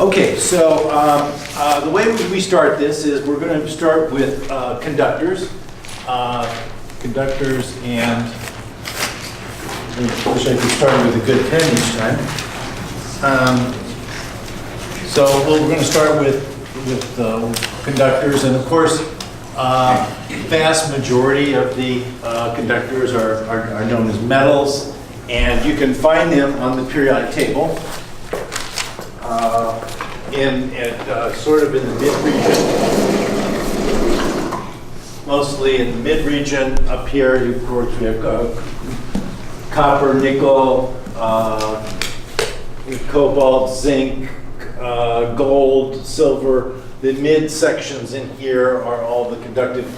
Okay, so the way we start this is we're going to start with conductors. Conductors, and I wish I could start with a good pen each time. So we're going to start with conductors, and of course, vast majority of the conductors are known as metals, and you can find them on the periodic table. Sort of in the mid-region, mostly in the mid-region. Up here, of course, we have copper, nickel, cobalt, zinc, gold, silver. The mid-sections in here are all the conductive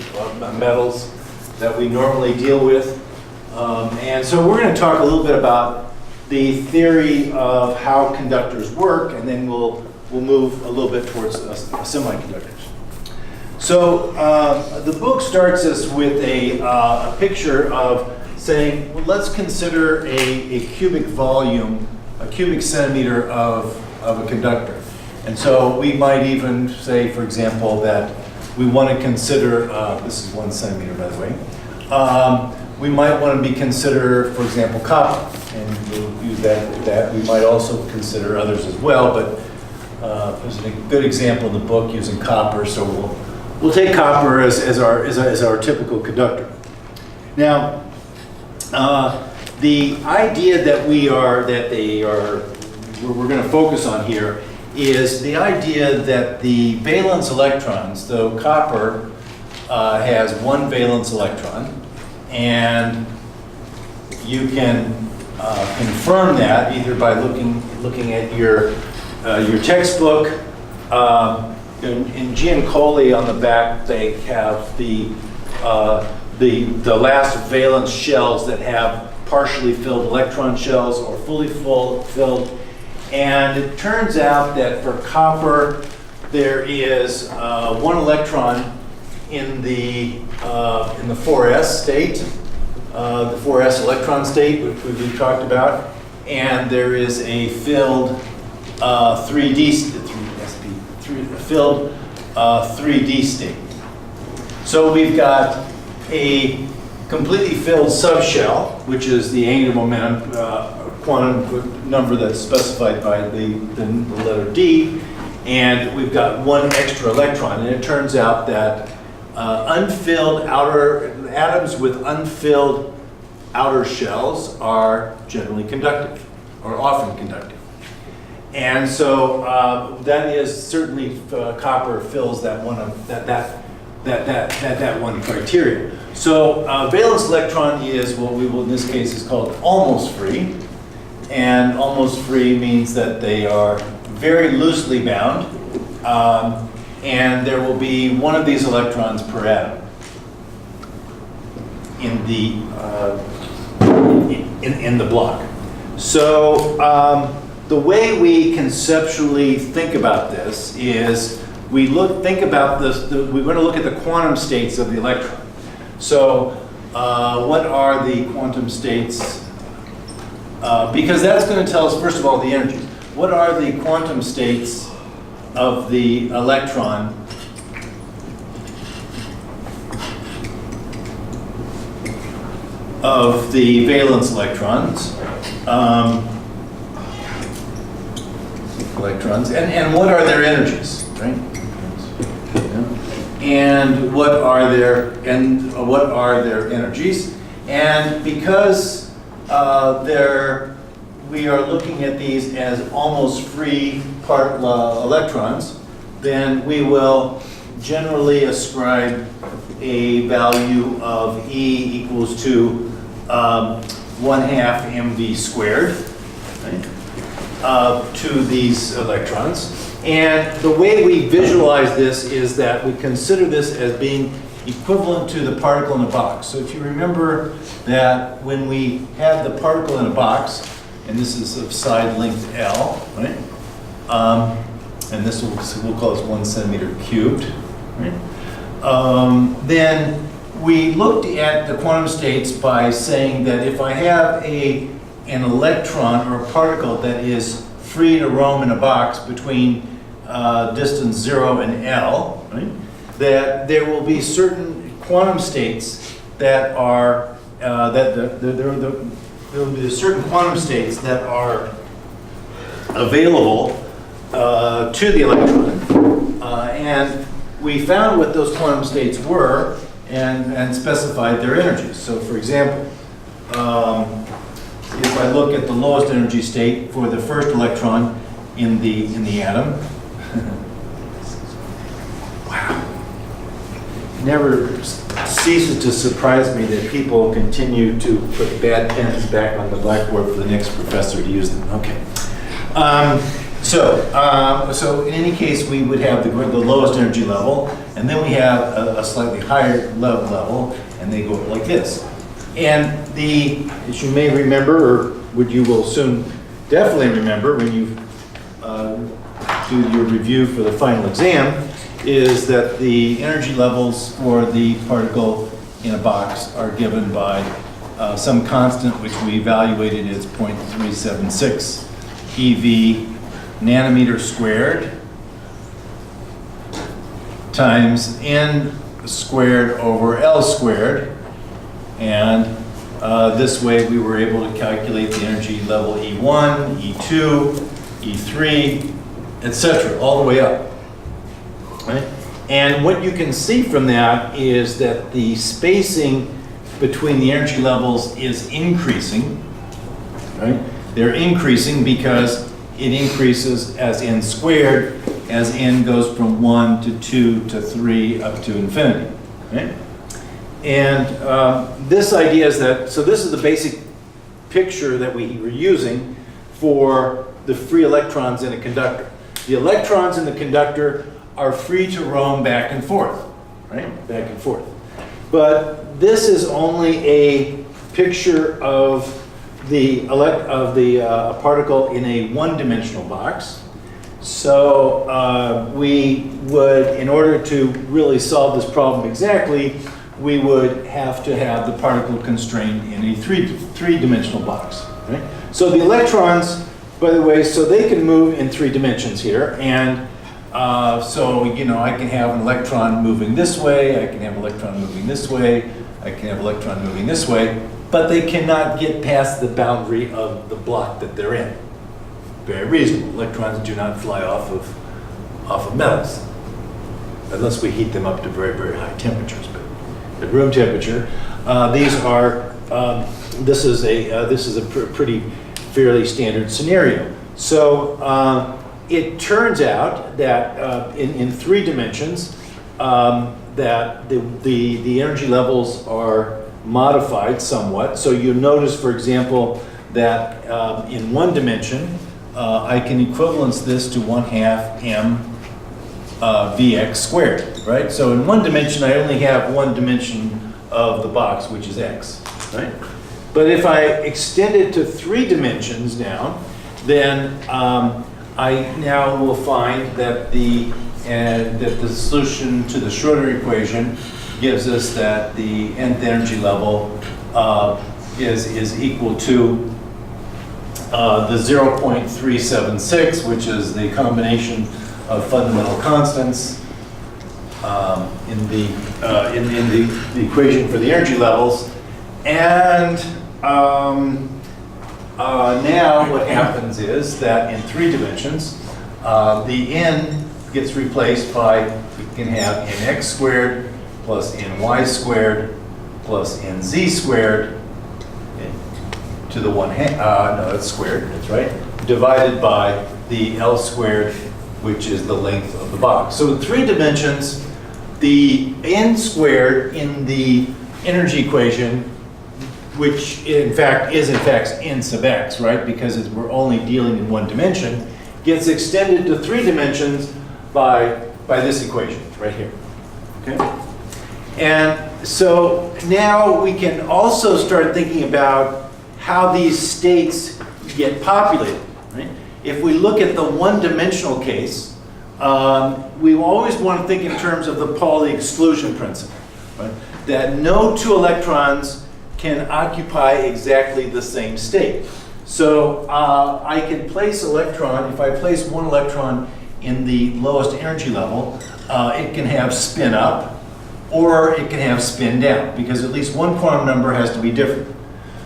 metals that we normally deal with. And so we're going to talk a little bit about the theory of how conductors work, and then we'll move a little bit towards semiconductors. So the book starts us with a picture of saying, well, let's consider a cubic volume, a cubic centimeter of a conductor. And so we might even say, for example, that we want to consider, this is 1 centimeter, by the way, we might want to consider, for example, copper, and we'll use that. We might also consider others as well, but there's a good example in the book using copper, so we'll take copper as our typical conductor. Now, the idea that we're going to focus on here is the idea that the valence electrons, though copper has 1 valence electron, and you can confirm that either by looking at your textbook. In Giancoli on the back, they have the last valence shells that have partially filled electron shells or fully filled. And it turns out that for copper, there is 1 electron in the 4s state, the 4s electron state, which we've talked about, and there is a filled 3D state. So we've got a completely filled subshell, which is the angular momentum quantum number that's specified by the letter D, and we've got 1 extra electron. And it turns out that atoms with unfilled outer shells are generally conductive, or often conductive. And so that is certainly copper fills that one criteria. So valence electron is what we will in this case is called almost free, and almost free means that they are very loosely bound, and there will be 1 of these electrons per atom in the block. So the way we conceptually think about this is we're going to look at the quantum states of the electron. So what are the quantum states? Because that's going to tell us, first of all, the energies. What are the quantum states of the electron of the valence electrons? And what are their energies, right? And what are their energies? And because we are looking at these as almost free electrons, then we will generally ascribe a value of E equals to 1/2 mv squared, right? To these electrons. And the way we visualize this is that we consider this as being equivalent to the particle in a box. So if you remember that when we have the particle in a box, and this is of side length L, right? And this we'll call this 1 centimeter cubed, right? Then we looked at the quantum states by saying that if I have an electron or a particle that is free to roam in a box between distance 0 and L, right? That there will be certain quantum states that are, there will be certain quantum states that are available to the electron. And we found what those quantum states were and specified their energies. So for example, if I look at the lowest energy state for the first electron in the atom, wow, never ceases to surprise me that people continue to put bad pens back on the blackboard for the next professor to use them. Okay. So in any case, we would have the lowest energy level, and then we have a slightly higher level, and they go like this. And as you may remember, or you will soon definitely remember when you do your review for the final exam, is that the energy levels for the particle in a box are given by some constant which we evaluated as 0.376 eV nanometer squared times n squared over L squared. And this way we were able to calculate the energy level E1, E2, E3, etc., all the way up. Right? And what you can see from that is that the spacing between the energy levels is increasing. Right? They're increasing because it increases as n squared, as n goes from 1 to 2 to 3 up to infinity. Right? And this idea is that, so this is the basic picture that we were using for the free electrons in a conductor. The electrons in the conductor are free to roam back and forth, right? Back and forth. But this is only a picture of the particle in a one-dimensional box. So we would, in order to really solve this problem exactly, we would have to have the particle constrained in a three-dimensional box. Right? So the electrons, by the way, so they can move in 3 dimensions here, and so I can have an electron moving this way, I can have an electron moving this way, I can have an electron moving this way, but they cannot get past the boundary of the block that they're in. Very reasonable. Electrons do not fly off of metals, unless we heat them up to very, very high temperatures. But at room temperature, this is a pretty fairly standard scenario. So it turns out that in 3 dimensions, that the energy levels are modified somewhat. So you notice, for example, that in 1 dimension, I can equivalence this to 1/2 m Vx squared, right? So in 1 dimension, I only have 1 dimension of the box, which is x, right? But if I extend it to 3 dimensions now, then I now will find that the solution to the Schrödinger equation gives us that the nth energy level is equal to the 0.376, which is the combination of fundamental constants in the equation for the energy levels. And now what happens is that in 3 dimensions, the n gets replaced by, we can have nx squared plus ny squared plus nz squared to the 1/2, no, it's squared, that's right, divided by the L squared, which is the length of the box. So in 3 dimensions, the n squared in the energy equation, which in fact is n sub x, right, because we're only dealing in 1 dimension, gets extended to 3 dimensions by this equation right here, okay? And so now we can also start thinking about how these states get populated, right? If we look at the 1-dimensional case, we always want to think in terms of the Pauli exclusion principle, right? That no 2 electrons can occupy exactly the same state. So I can place electron, if I place one electron in the lowest energy level, it can have spin up or it can have spin down, because at least one quantum number has to be different.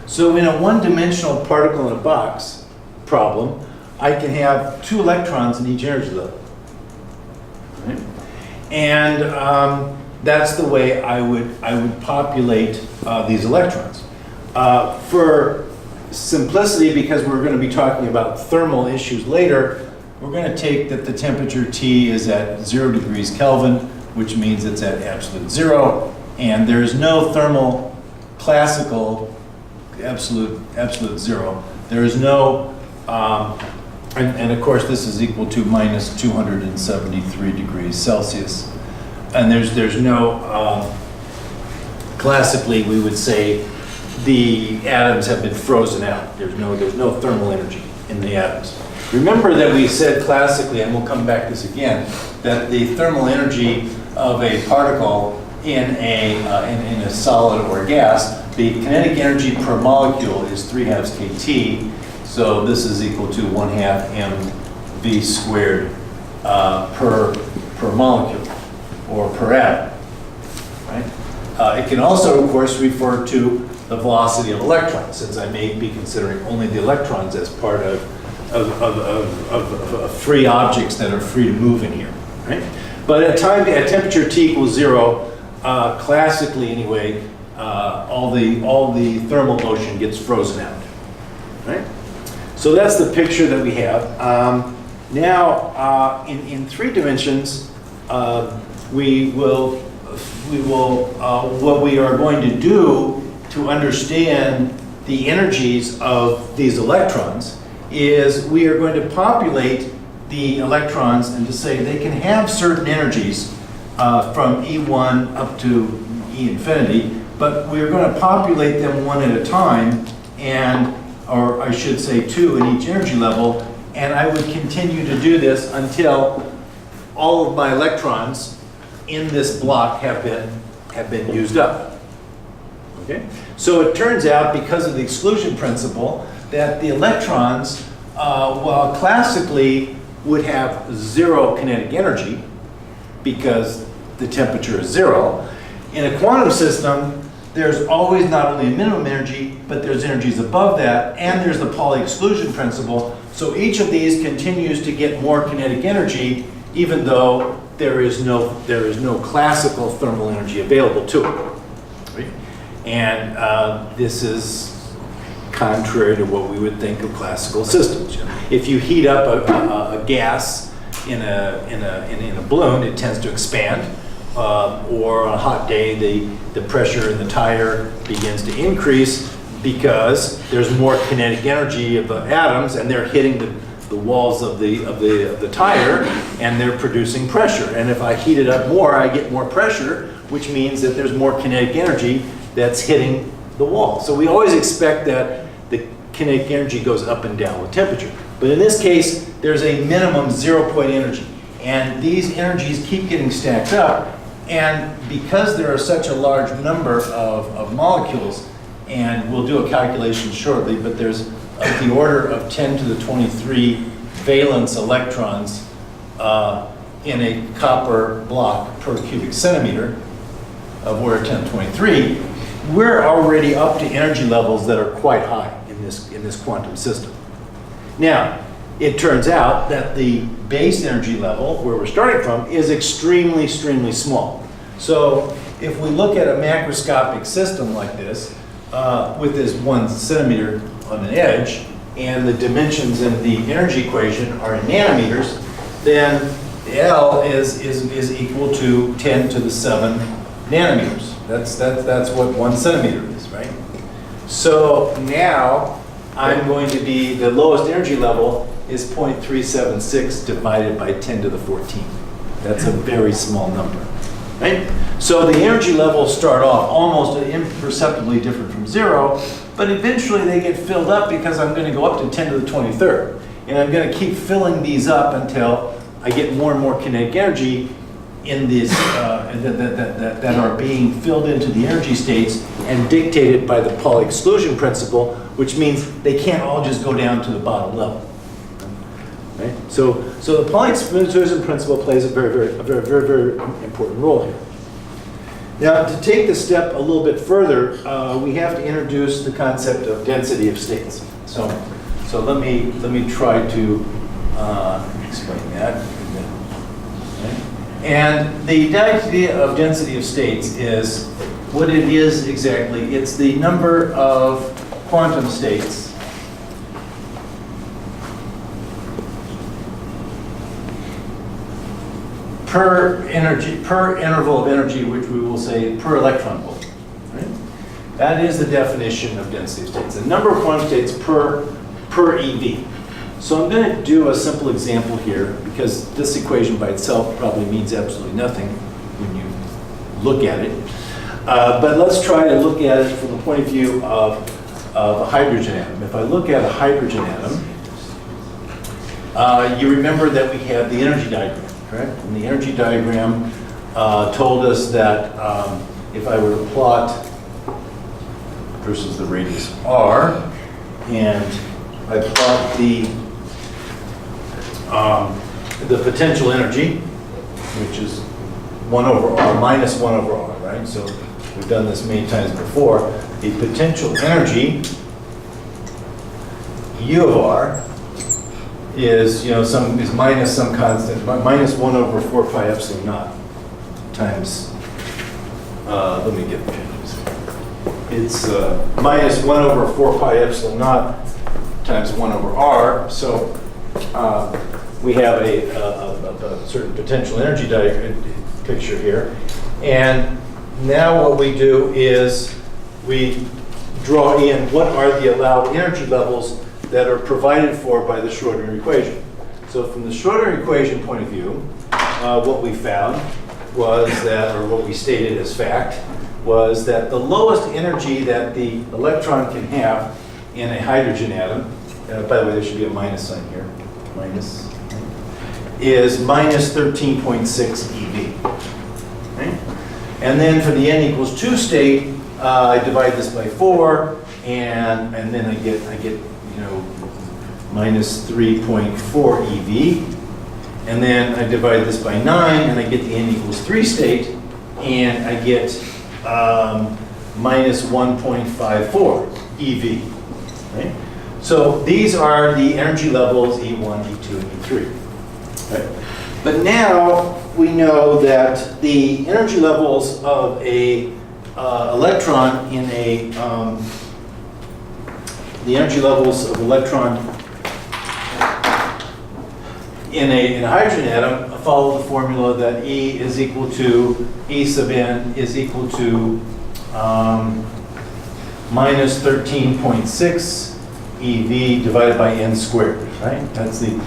So in a one-dimensional particle in a box problem, I can have 2 electrons in each energy level. Right? And that's the way I would populate these electrons. For simplicity, because we're going to be talking about thermal issues later, we're going to take that the temperature T is at 0 degrees Kelvin, which means it's at absolute 0, and there's no thermal classical absolute 0. There is no, and of course this is equal to minus 273 degrees Celsius, and there's no, classically we would say the atoms have been frozen out. There's no thermal energy in the atoms. Remember that we said classically, and we'll come back to this again, that the thermal energy of a particle in a solid or a gas, the kinetic energy per molecule is 3/2 kT. So this is equal to 1/2 mv squared per molecule or per atom. Right? It can also, of course, refer to the velocity of electrons, since I may be considering only the electrons as part of free objects that are free to move in here. Right? But at temperature T equals 0, classically anyway, all the thermal motion gets frozen out. Right? So that's the picture that we have. Now, in 3 dimensions, we will what we are going to do to understand the energies of these electrons is we are going to populate the electrons and to say they can have certain energies from E1 up to E infinity, but we're going to populate them one at a time, or I should say 2 in each energy level, and I would continue to do this until all of my electrons in this block have been used up. Okay? So it turns out, because of the exclusion principle, that the electrons, while classically would have 0 kinetic energy because the temperature is 0, in a quantum system, there's always not only a minimum energy, but there's energies above that, and there's the Pauli exclusion principle. So each of these continues to get more kinetic energy, even though there is no classical thermal energy available to it. Right? And this is contrary to what we would think of classical systems. If you heat up a gas in a balloon, it tends to expand. Or on a hot day, the pressure in the tire begins to increase because there's more kinetic energy of the atoms, and they're hitting the walls of the tire, and they're producing pressure. And if I heat it up more, I get more pressure, which means that there's more kinetic energy that's hitting the wall. So we always expect that the kinetic energy goes up and down with temperature. But in this case, there's a minimum 0-point energy. And these energies keep getting stacked up. And because there are such a large number of molecules, and we'll do a calculation shortly, but there's of the order of 10 to the 23 valence electrons in a copper block per cubic centimeter of order 10 to 23, we're already up to energy levels that are quite high in this quantum system. Now, it turns out that the base energy level, where we're starting from, is extremely, extremely small. So if we look at a macroscopic system like this, with this 1 centimeter on an edge, and the dimensions in the energy equation are in nanometers, then L is equal to 10 to the 7 nanometers. That's what 1 centimeter is, right? So now I'm going to be, the lowest energy level is 0.376 divided by 10 to the 14. That's a very small number, right? So the energy levels start off almost imperceptibly different from 0, but eventually they get filled up because I'm going to go up to 10 to the 23rd. And I'm going to keep filling these up until I get more and more kinetic energy in these that are being filled into the energy states and dictated by the Pauli exclusion principle, which means they can't all just go down to the bottom level. Right? So the Pauli exclusion principle plays a very important role here. Now, to take the step a little bit further, we have to introduce the concept of density of states. So let me try to explain that. Okay. And the idea of density of states is what it is exactly. It's the number of quantum states per interval of energy, which we will say per electron volt. Right? That is the definition of density of states. The number of quantum states per EV. So I'm going to do a simple example here because this equation by itself probably means absolutely nothing when you look at it. But let's try to look at it from the point of view of a hydrogen atom. If I look at a hydrogen atom, you remember that we had the energy diagram. Correct? And the energy diagram told us that if I were to plot versus the radius r, and I plot the potential energy, which is 1 over r minus 1 over r, right? So we've done this many times before. The potential energy U of r is, is minus some constant, minus 1 over 4 pi epsilon naught times, let me get this. It's minus 1 over 4 pi epsilon naught times 1 over r. So we have a certain potential energy diagram picture here. And now what we do is we draw in what are the allowed energy levels that are provided for by the Schrodinger equation. So from the Schrodinger equation point of view, what we found was that, or what we stated as fact, was that the lowest energy that the electron can have in a hydrogen atom, by the way, there should be a minus sign here, minus, is minus 13.6 eV. Right? And then for the n equals 2 state, I divide this by 4, and then I get minus 3.4 eV. And then I divide this by 9, and I get the n equals 3 state, and I get minus 1.54 eV. Right? So these are the energy levels E1, E2, and E3. Right? But now we know that the energy levels of a electron in a the energy levels of electron in a hydrogen atom follow the formula that E is equal to E sub n is equal to minus 13.6 eV divided by n squared, right? That's the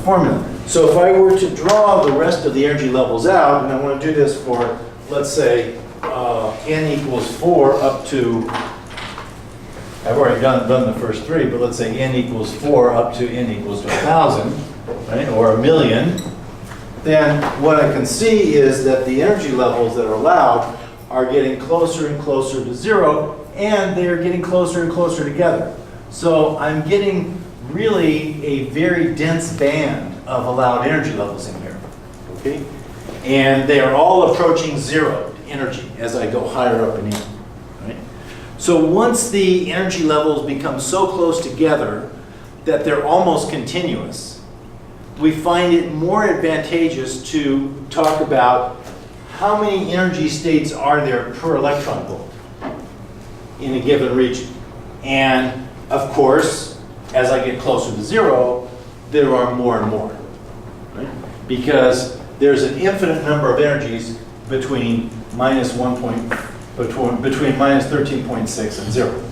formula. So if I were to draw the rest of the energy levels out, and I want to do this for, let's say, n equals 4 up to, I've already done the first 3, but let's say n equals 4 up to n equals to 1,000, right, or 1,000,000, then what I can see is that the energy levels that are allowed are getting closer and closer to 0, and they're getting closer and closer together. So I'm getting really a very dense band of allowed energy levels in here, okay? And they are all approaching 0 energy as I go higher up and in, right? So once the energy levels become so close together that they're almost continuous, we find it more advantageous to talk about how many energy states are there per electron volt in a given region. And of course, as I get closer to 0, there are more and more, right? Because there's an infinite number of energies between minus between minus 13.6 and 0,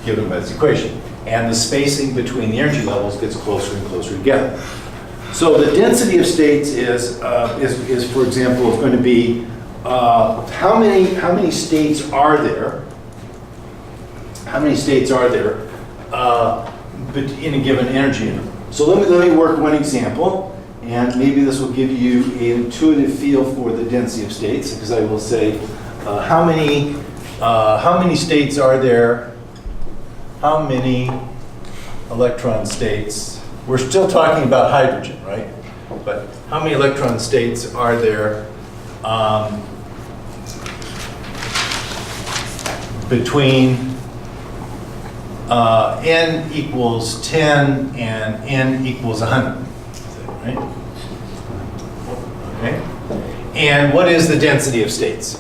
given by this equation. And the spacing between the energy levels gets closer and closer together. So the density of states is for example, is going to be how many states are there? How many states are there in a given energy interval? So let me work one example, And maybe this will give you an intuitive feel for the density of states, because I will say, how many states are there? How many electron states? We're still talking about hydrogen, right? But how many electron states are there between n equals 10 and n equals 100? Right? Okay. And what is the density of states?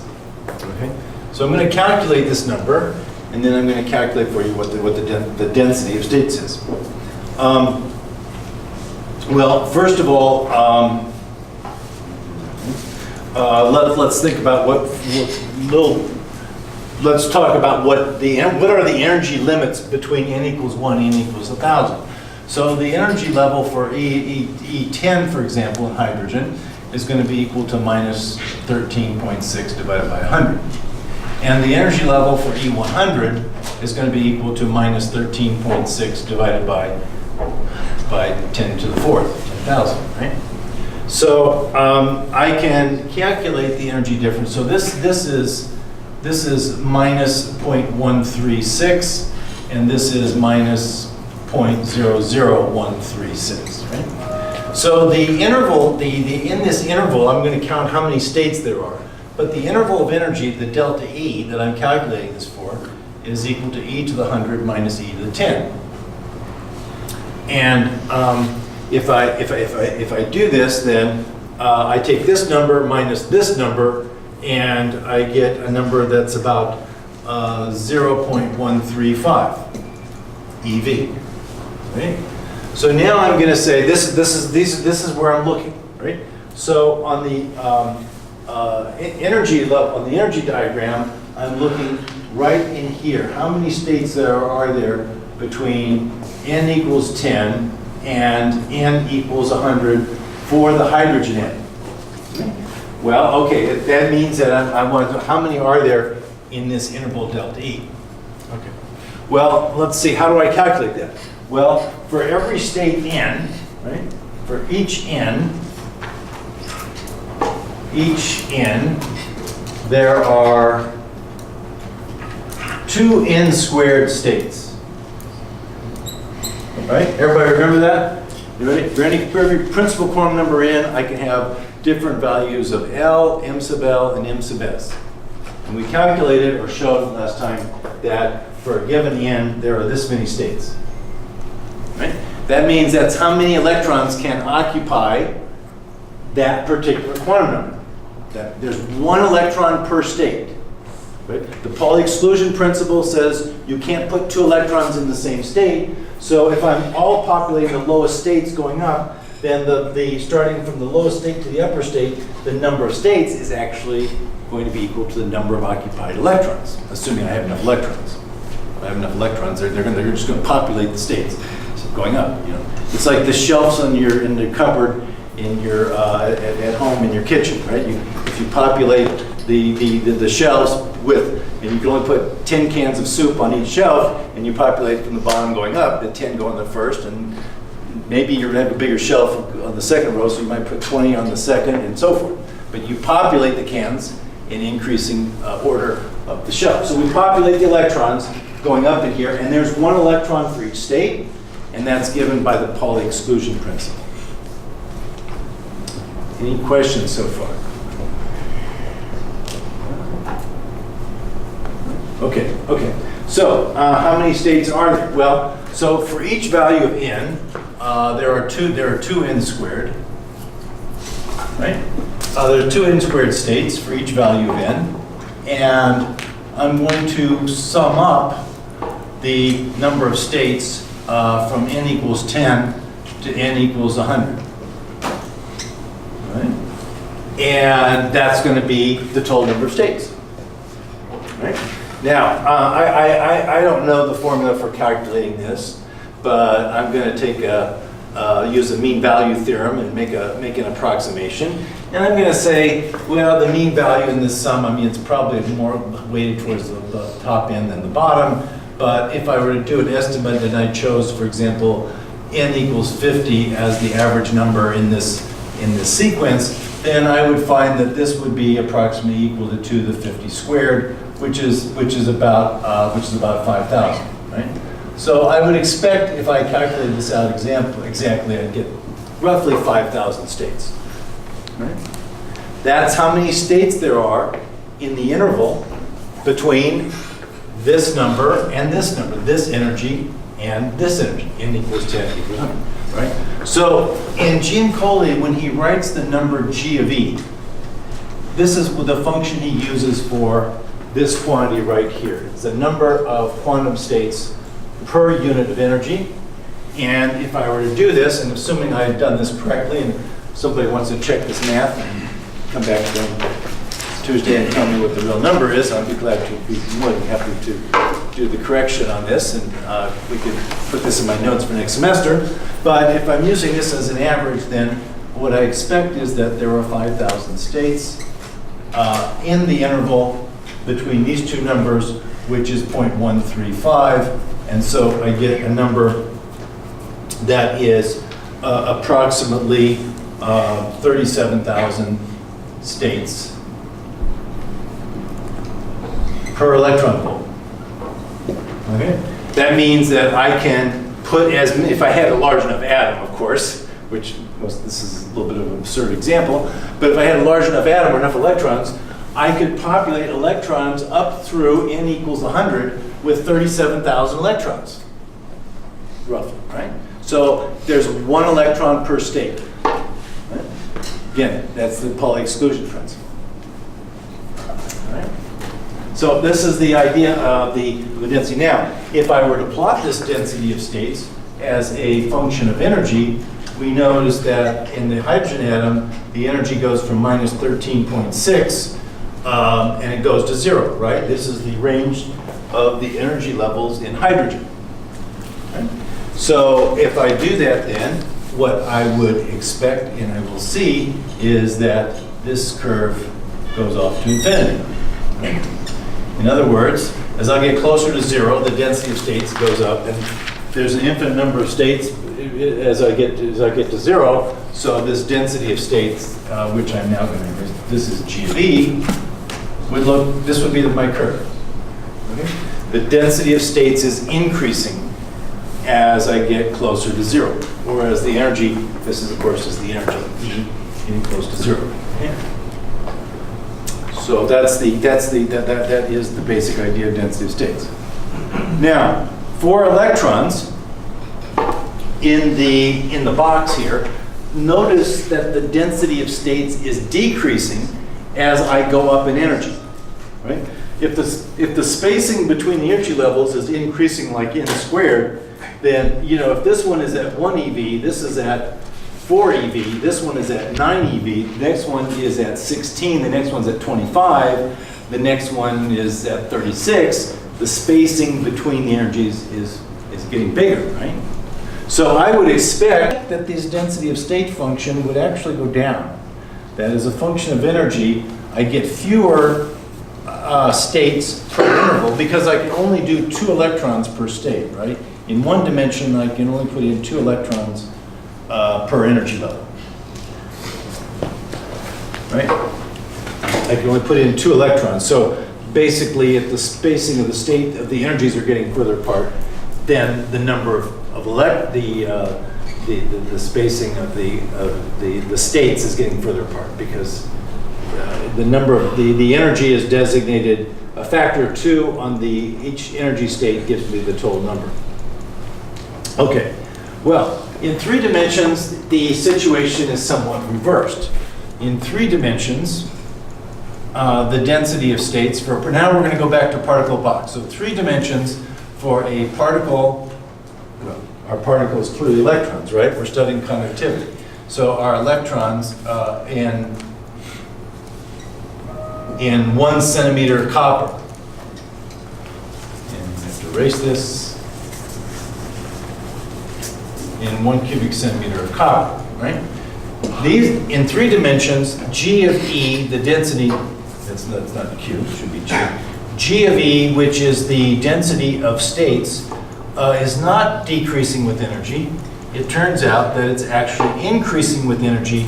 Okay. So I'm going to calculate this number, and then I'm going to calculate for you what the density of states is. Well, first of all, let's think about let's talk about what are the energy limits between n equals 1 and n equals 1,000. So the energy level for E10, for example, in hydrogen, is going to be equal to minus 13.6 divided by 100. And the energy level for E100 is going to be equal to minus 13.6 divided by 10 to the fourth, 10,000, right? So I can calculate the energy difference. So this is minus 0.136, and this is minus 0.00136, right? So the interval, in this interval, I'm going to count how many states there are. But the interval of energy, the delta E that I'm calculating this for, is equal to e to the 100 minus e to the 10. And if I do this, then I take this number minus this number, and I get a number that's about 0.135 EV. Right? So now I'm going to say this is where I'm looking, right? So on the energy level, on the energy diagram, I'm looking right in here. How many states are there between n equals 10 and n equals 100 for the hydrogen end? Well, okay, that means that I want to know how many are there in this interval delta E. Okay. Well, let's see, how do I calculate that? Well, for every state n, right, for each n, there are 2 n squared states. Right? Everybody remember that? You ready? For every principal quantum number n, I can have different values of L, m sub L, and m sub s. And we calculated or showed last time that for a given n, there are this many states. Right? That means that's how many electrons can occupy that particular quantum number. That there's 1 electron per state. Right? The Pauli exclusion principle says you can't put 2 electrons in the same state. So if I'm all populating the lowest states going up, then the starting from the lowest state to the upper state, the number of states is actually going to be equal to the number of occupied electrons, assuming I have enough electrons. If I have enough electrons, they're just going to populate the states. So going up, you know, it's like the shelves in the cupboard in your at home in your kitchen, right? If you populate the shelves with, and you can only put 10 cans of soup on each shelf, and you populate from the bottom going up, the 10 go on the first, and maybe you're going to have a bigger shelf on the second row, so you might put 20 on the second, and so forth. But you populate the cans in increasing order of the shelf. So we populate the electrons going up in here, and there's 1 electron for each state, and that's given by the Pauli exclusion principle. Any questions so far? Okay. So how many states are there? Well, so for each value of n, there are two n squared, right? There are 2 n squared states for each value of n, and I'm going to sum up the number of states from n equals 10 to n equals 100. Right? And that's going to be the total number of states. Right? Now, I don't know the formula for calculating this, but I'm going to take use the mean value theorem and make an approximation. And I'm going to say, well, the mean value in this sum, I mean, it's probably more weighted towards the top end than the bottom. But if I were to do an estimate and I chose, for example, n equals 50 as the average number in this in this sequence, then I would find that this would be approximately equal to 2 to the 50 squared, which is about 5,000, right? So I would expect, if I calculated this out exactly, I'd get roughly 5,000 states, right? That's how many states there are in the interval between this number and this number, this energy and this energy, n equals 10 equals 100, right? So in Giancoli, when he writes the number g of e, this is the function he uses for this quantity right here. It's the number of quantum states per unit of energy. And if I were to do this, and assuming I had done this correctly, and somebody wants to check this math and come back to Tuesday and tell me what the real number is, I'd be glad to be more than happy to do the correction on this, and we could put this in my notes for next semester. But if I'm using this as an average, then what I expect is that there are 5,000 states in the interval between these two numbers, which is 0.135, and so I get a number that is approximately 37,000 states per electron volt. Okay? That means that I can put if I had a large enough atom, of course, which this is a little bit of an absurd example, but if I had a large enough atom or enough electrons, I could populate electrons up through n equals 100 with 37,000 electrons, roughly, right? So there's 1 electron per state. Right? Again, that's the Pauli exclusion principle. Right? So this is the idea of the density. Now, if I were to plot this density of states as a function of energy, we notice that in the hydrogen atom, the energy goes from minus 13.6 and it goes to 0, right? This is the range of the energy levels in hydrogen. Right? So if I do that, then what I would expect and I will see is that this curve goes off to infinity. Right? In other words, as I get closer to 0, the density of states goes up, and there's an infinite number of states as I get to 0. So this density of states, which I'm now going to, this is g of e, this would be my curve. Okay? The density of states is increasing as I get closer to 0, whereas the energy, this is of course is the energy E getting close to 0. Okay? So that is the basic idea of density of states. Now, for electrons in the box here, notice that the density of states is decreasing as I go up in energy. Right? If the spacing between the energy levels is increasing like n squared, then if this one is at 1 eV, this is at 4 eV, this one is at 9 eV, the next one is at 16, the next one's at 25, the next one is at 36, the spacing between the energies is getting bigger, right? So I would expect that this density of state function would actually go down. That as a function of energy, I get fewer states per interval because I can only do 2 electrons per state, right? In one dimension, I can only put in 2 electrons per energy level, right? I can only put in 2 electrons. So basically, if the spacing of the state of the energies are getting further apart, then the number of the spacing of the states is getting further apart because the number of the energy is designated a factor of 2 on each energy state gives me the total number. Okay, well, in 3 dimensions, the situation is somewhat reversed. In 3 dimensions, the density of states now we're going to go back to particle box. So 3 dimensions for a particle, well, our particle is clearly electrons, right? We're studying conductivity. So our electrons in 1 centimeter copper. And I have to erase this. In 1 cubic centimeter of copper, right? These, in 3 dimensions, g of E, the density, that's not Q, it should be G. G of E, which is the density of states, is not decreasing with energy. It turns out that it's actually increasing with energy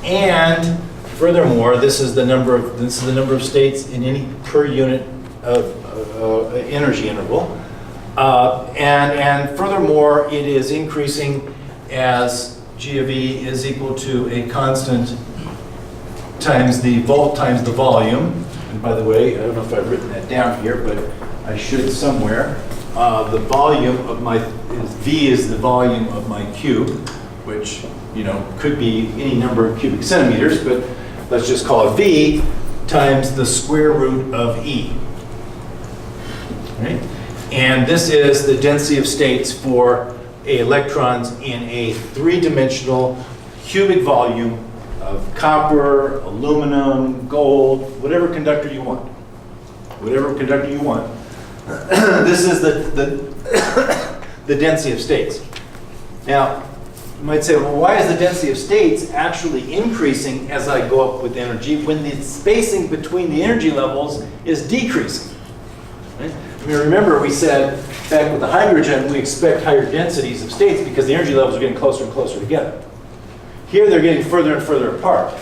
And furthermore, this is the number of states in any per unit of energy interval. And furthermore, it is increasing as G of E is equal to a constant times the volume. And by the way, I don't know if I've written that down here, but I should somewhere. The volume of my, V is the volume of my cube, which, you know, could be any number of cubic centimeters, but let's just call it V times the square root of E. Right? And this is the density of states for electrons in a three-dimensional cubic volume of copper, aluminum, gold, whatever conductor you want. Whatever conductor you want. This is the density of states. Now, you might say, well, why is the density of states actually increasing as I go up with energy when the spacing between the energy levels is decreasing? Right? I mean, remember we said back with the hydrogen, we expect higher densities of states because the energy levels are getting closer and closer together. Here they're getting further and further apart,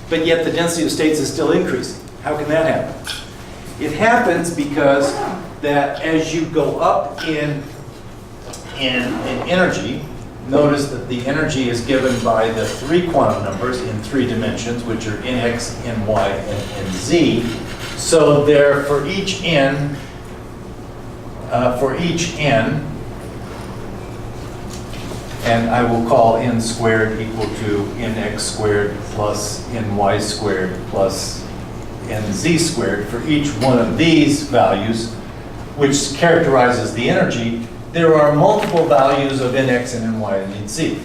but yet the density of states is still increasing. How can that happen? It happens because that as you go up in energy, notice that the energy is given by the three quantum numbers in three dimensions, which are Nx, Ny, and Z. So there, for each n, and I will call n squared equal to nx squared plus ny squared plus nz squared. For each one of these values, which characterizes the energy, there are multiple values of nx and ny and nz.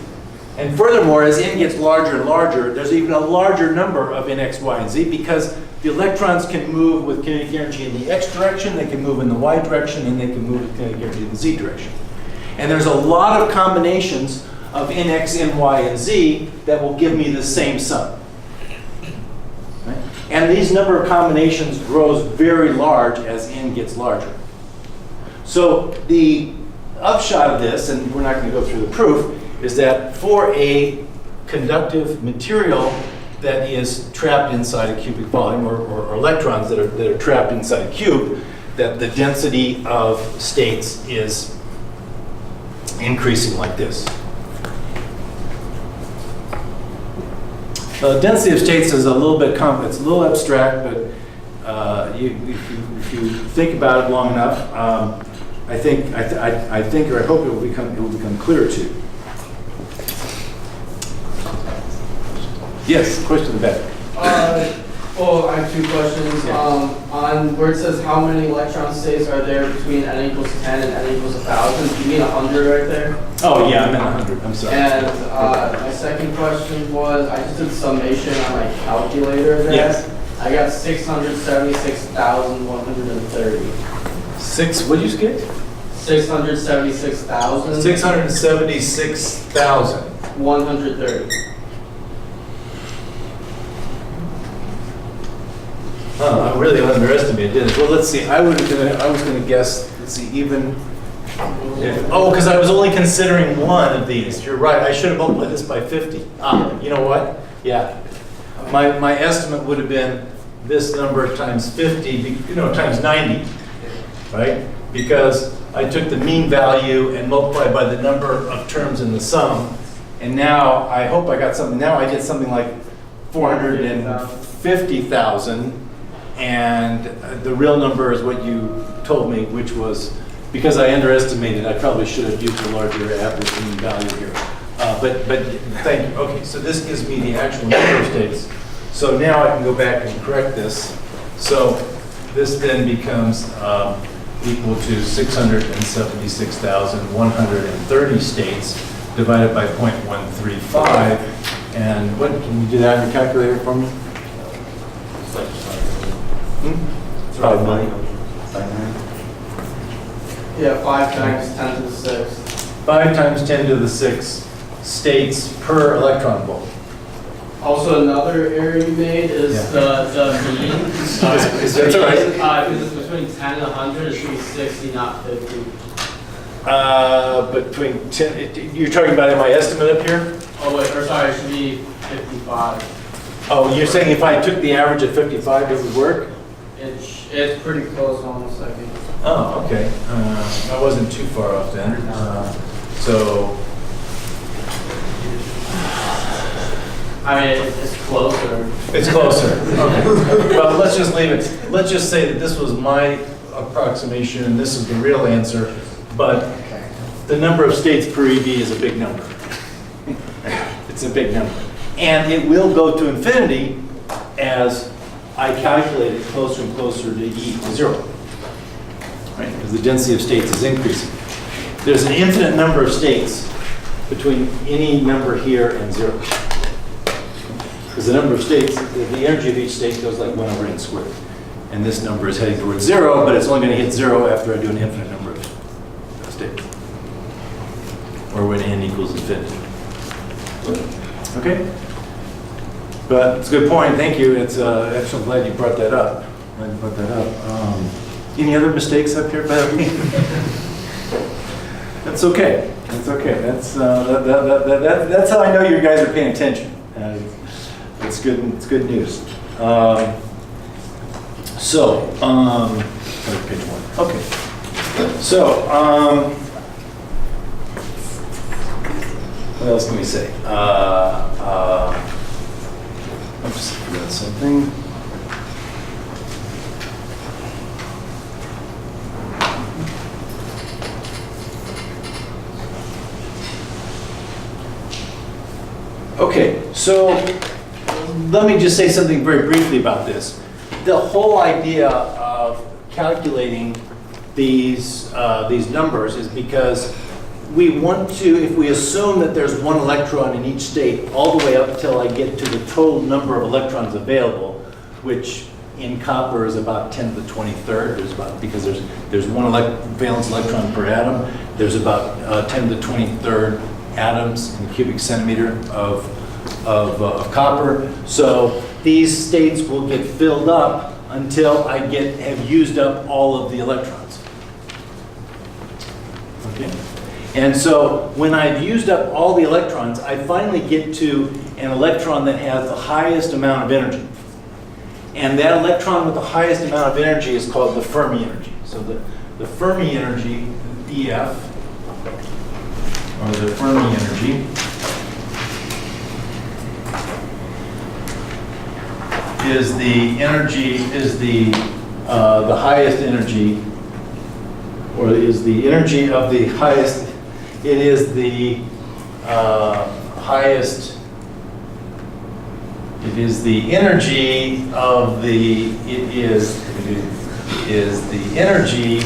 And furthermore, as n gets larger and larger, there's even a larger number of nx, y, and z because the electrons can move with kinetic energy in the x direction, they can move in the y direction, and they can move with kinetic energy in the z direction. And there's a lot of combinations of nx, ny, and z that will give me the same sum. Right? And these number of combinations grows very large as n gets larger. So the upshot of this, and we're not going to go through the proof, is that for a conductive material that is trapped inside a cubic volume, or electrons that are trapped inside a cube, that the density of states is increasing like this. The density of states is a little bit complex, it's a little abstract, but if you think about it long enough, I think, or I hope it will become clearer to you. Yes, question in the back. Well, I have two questions. Yeah. On where it says how many electron states are there between n equals 10 and n equals 1,000, do you mean 100 right there? Oh yeah, I meant 100, I'm sorry. And my second question was, I just did summation on my calculator there. Yes. I got 676,130. What did you get? 676,000. 676,000. 130. Oh, I really underestimated it. Well, let's see. I was going to guess. Let's see. Even. Because I was only considering one of these. You're right. I should have multiplied this by 50. You know what? Yeah. My estimate would have been this number times 50. Times 90. Right? Because I took the mean value and multiplied by the number of terms in the sum, and now I hope I got something. Now I get something like 450,000. And the real number is what you told me, which was, because I underestimated, I probably should have used a larger average mean value here. But thank you. Okay, so this gives me the actual number of states. So now I can go back and correct this. So this then becomes equal to 676,130 states divided by 0.135. And what, can you do that in your calculator for me? 5 million. Yeah, 5 times 10 to the 6. 5 times 10 to the 6 states per electron volt. Also, another error you made is the mean. That's all right. Because it's between 10 and 100, it should be 60, not 50. Between 10, you're talking about in my estimate up here? Oh wait, or sorry, it should be 55. 55. Oh, you're saying if I took the average at 55, it would work? It's pretty close, almost, I think. Oh, okay. I wasn't too far off then. So, I mean, it's closer. it's closer. Okay. Well, let's just leave it. Let's just say that this was my approximation and this is the real answer, but the number of states per EV is a big number. It's a big number. And it will go to infinity as I calculate it closer and closer to E equals 0. Right? Because the density of states is increasing. There's an infinite number of states between any number here and 0. Because the number of states, the energy of each state goes like 1 over n squared. And this number is heading towards 0, but it's only going to hit 0 after I do an infinite number of states. Or when n equals infinity. Okay? But it's a good point, thank you. It's actually, I'm glad you brought that up. Glad you brought that up. Any other mistakes up here, by me? That's okay. That's okay. That's how I know you guys are paying attention. It's good. It's good news. Page 1. Okay. So, what else can we say? Oops, I forgot something. Okay, so let me just say something very briefly about this. The whole idea of calculating these numbers is because we want to, if we assume that there's one electron in each state all the way up until I get to the total number of electrons available, which in copper is about 10 to the 23rd. There's about, because there's one valence electron per atom. There's about 10 to the 23rd atoms in cubic centimeter of copper. So these states will get filled up until I have used up all of the electrons. Okay. And so when I've used up all the electrons, I finally get to an electron that has the highest amount of energy. And that electron with the highest amount of energy is called the Fermi energy. So the Fermi energy, EF, or the Fermi energy, is the energy, the highest energy, or is the energy of the highest. It is the highest, it is the energy of the, it is the energy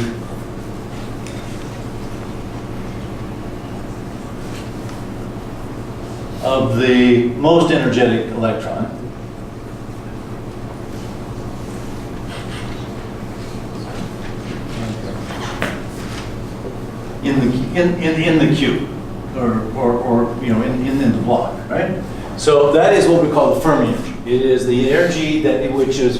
of the most energetic electron. In the cube, or you know, in the block, right? So that is what we call the Fermi energy. It is the energy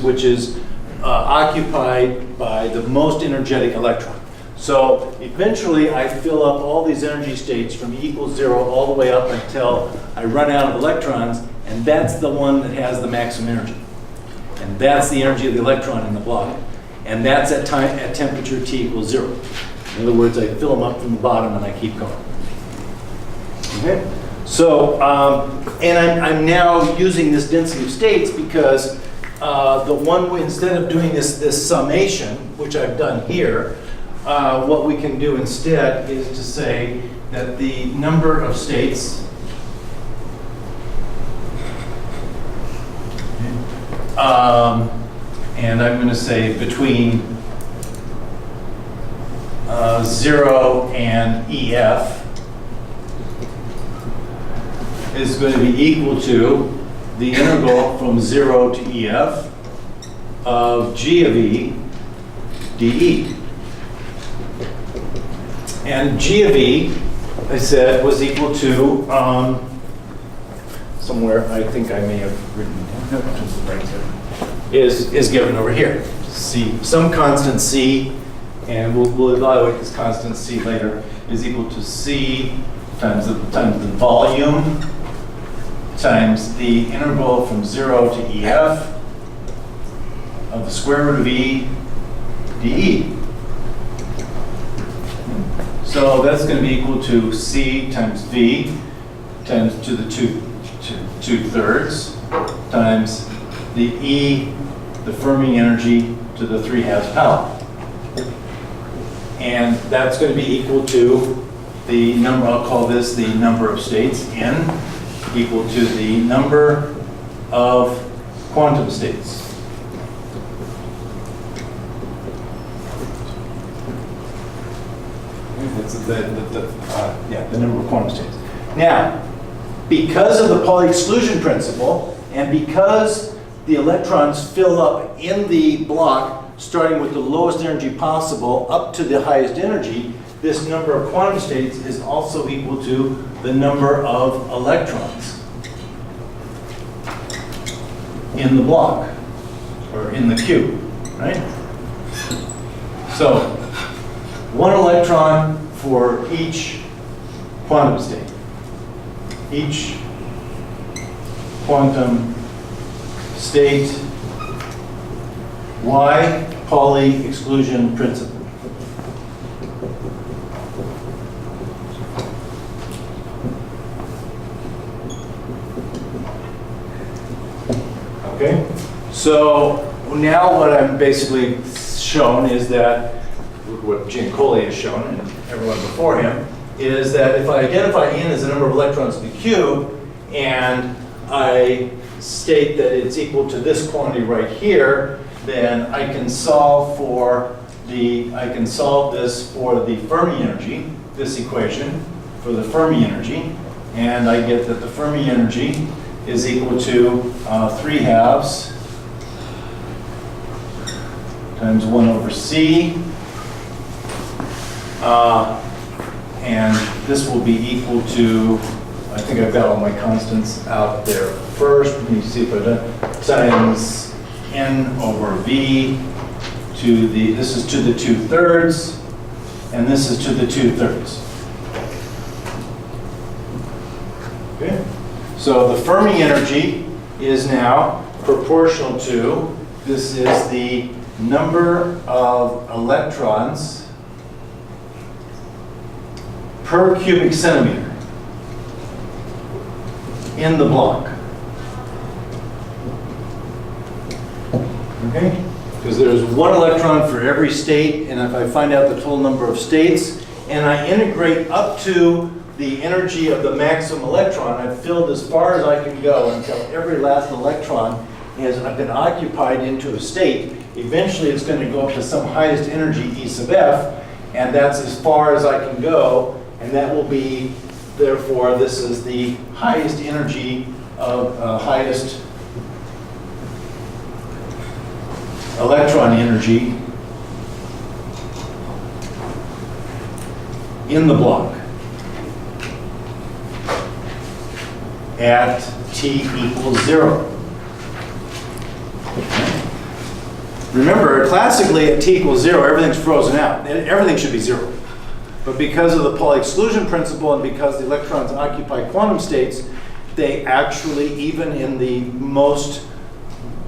which is occupied by the most energetic electron. So eventually, I fill up all these energy states from E equals 0 all the way up until I run out of electrons, and that's the one that has the maximum energy. And that's the energy of the electron in the block, and that's at temperature T equals 0. In other words, I fill them up from the bottom and I keep going. Okay? So, and I'm now using this density of states because instead of doing this summation, which I've done here, what we can do instead is to say that the number of states and I'm going to say between 0 and EF is going to be equal to the integral from 0 to EF of G of E dE. And G of E, I said, was equal to, somewhere, I think I may have written it down, is given over here. C, some constant C, and we'll evaluate this constant C later, is equal to C times the volume times the integral from 0 to EF of the square root of E dE. So that's going to be equal to C times V times to the 2/3 times the E, the Fermi energy, to the 3/2 power. And that's going to be equal to the number, I'll call this the number of states, N, equal to the number of quantum states. That's the number of quantum states. Now, because of the Pauli exclusion principle, and because the electrons fill up in the block, starting with the lowest energy possible up to the highest energy, this number of quantum states is also equal to the number of electrons in the block, or in the cube, right? So, one electron for each quantum state. Each quantum state. Why? Pauli exclusion principle. Okay? So now what I'm basically shown is that, what Giancoli has shown, and everyone before him, is that if I identify N as the number of electrons in the cube, and I state that it's equal to this quantity right here, then I can solve this for the Fermi energy, this equation for the Fermi energy, and I get that the Fermi energy is equal to 3/2 times 1 over C, and this will be equal to, I think I've got all my constants out there first. Let me see if I've done, times N over V to the, this is to the 2/3, and this is to the 2/3. Okay? So the Fermi energy is now proportional to, this is the number of electrons per cubic centimeter in the block. Okay? Because there's one electron for every state, and if I find out the total number of states, and I integrate up to the energy of the maximum electron, I've filled as far as I can go until every last electron has been occupied into a state. Eventually it's going to go up to some highest energy, E sub F, and that's as far as I can go, and that will be, therefore, this is the highest energy of highest electron energy in the block at T equals 0. Remember, classically at T equals 0, everything's frozen out. Everything should be 0. But because of the Pauli exclusion principle and because the electrons occupy quantum states, they actually, even in the most,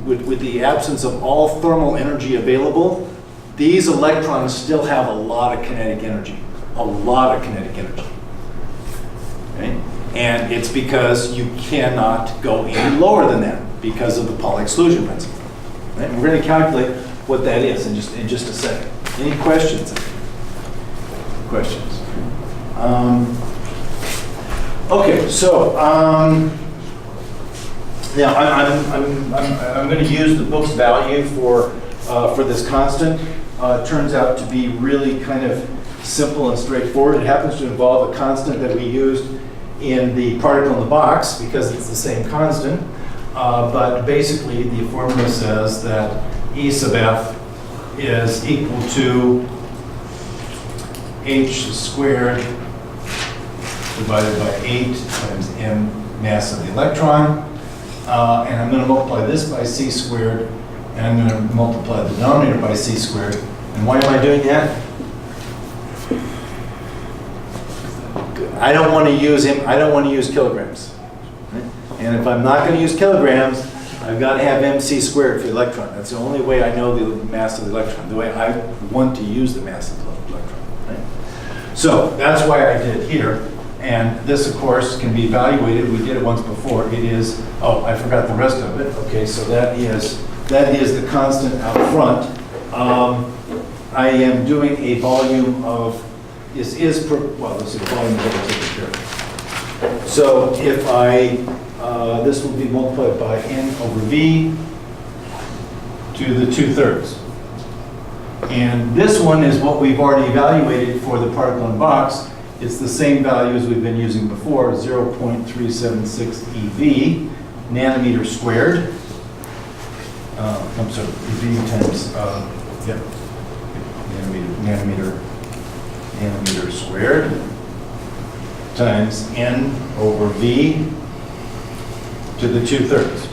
with the absence of all thermal energy available, these electrons still have a lot of kinetic energy. A lot of kinetic energy. Okay? And it's because you cannot go any lower than that because of the Pauli exclusion principle. Right? And we're going to calculate what that is in just a second. Any questions? Questions? Okay, so now I'm going to use the book's value for this constant. It turns out to be really kind of simple and straightforward. It happens to involve a constant that we used in the particle in the box because it's the same constant. But basically, the formula says that E sub F is equal to h squared divided by 8 times m mass of the electron. And I'm going to multiply this by c squared, and I'm going to multiply the denominator by c squared. And why am I doing that? I don't want to use kilograms. Right? And if I'm not gonna use kilograms, I've got to have mc squared for the electron. That's the only way I know the mass of the electron, the way I want to use the mass of the electron. Right? So that's why I did it here. And this, of course, can be evaluated. We did it once before. It is, oh, I forgot the rest of it. Okay, so that is the constant out front. I am doing a volume of, this is the volume that we're taking care of. So if this will be multiplied by n over v to the 2/3. And this one is what we've already evaluated for the particle in box. It's the same value as we've been using before, 0.376 eV, nanometer squared. I'm sorry, eV times, nanometer squared times n over v to the 2/3.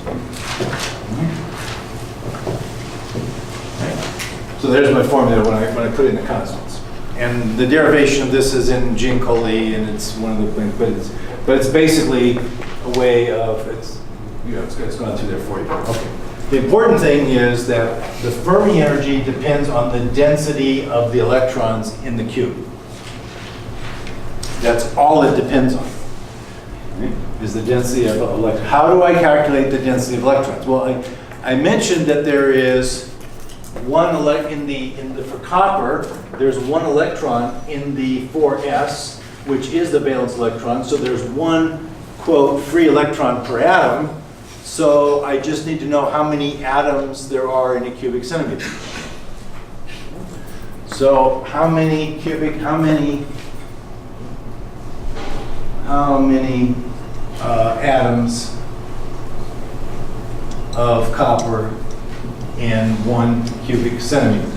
So there's my formula when I put in the constants. And the derivation of this is in Giancoli, and it's one of the things, but it's basically a way of, it's gone through there for you. Okay. The important thing is that the Fermi energy depends on the density of the electrons in the cube. That's all it depends on. Is the density of electrons. How do I calculate the density of electrons? Well, I mentioned that there is one for copper, there's one electron in the 4s, which is the valence electron. So there's one, quote, free electron per atom. So I just need to know how many atoms there are in a cubic centimeter. So how many atoms of copper in 1 cubic centimeter?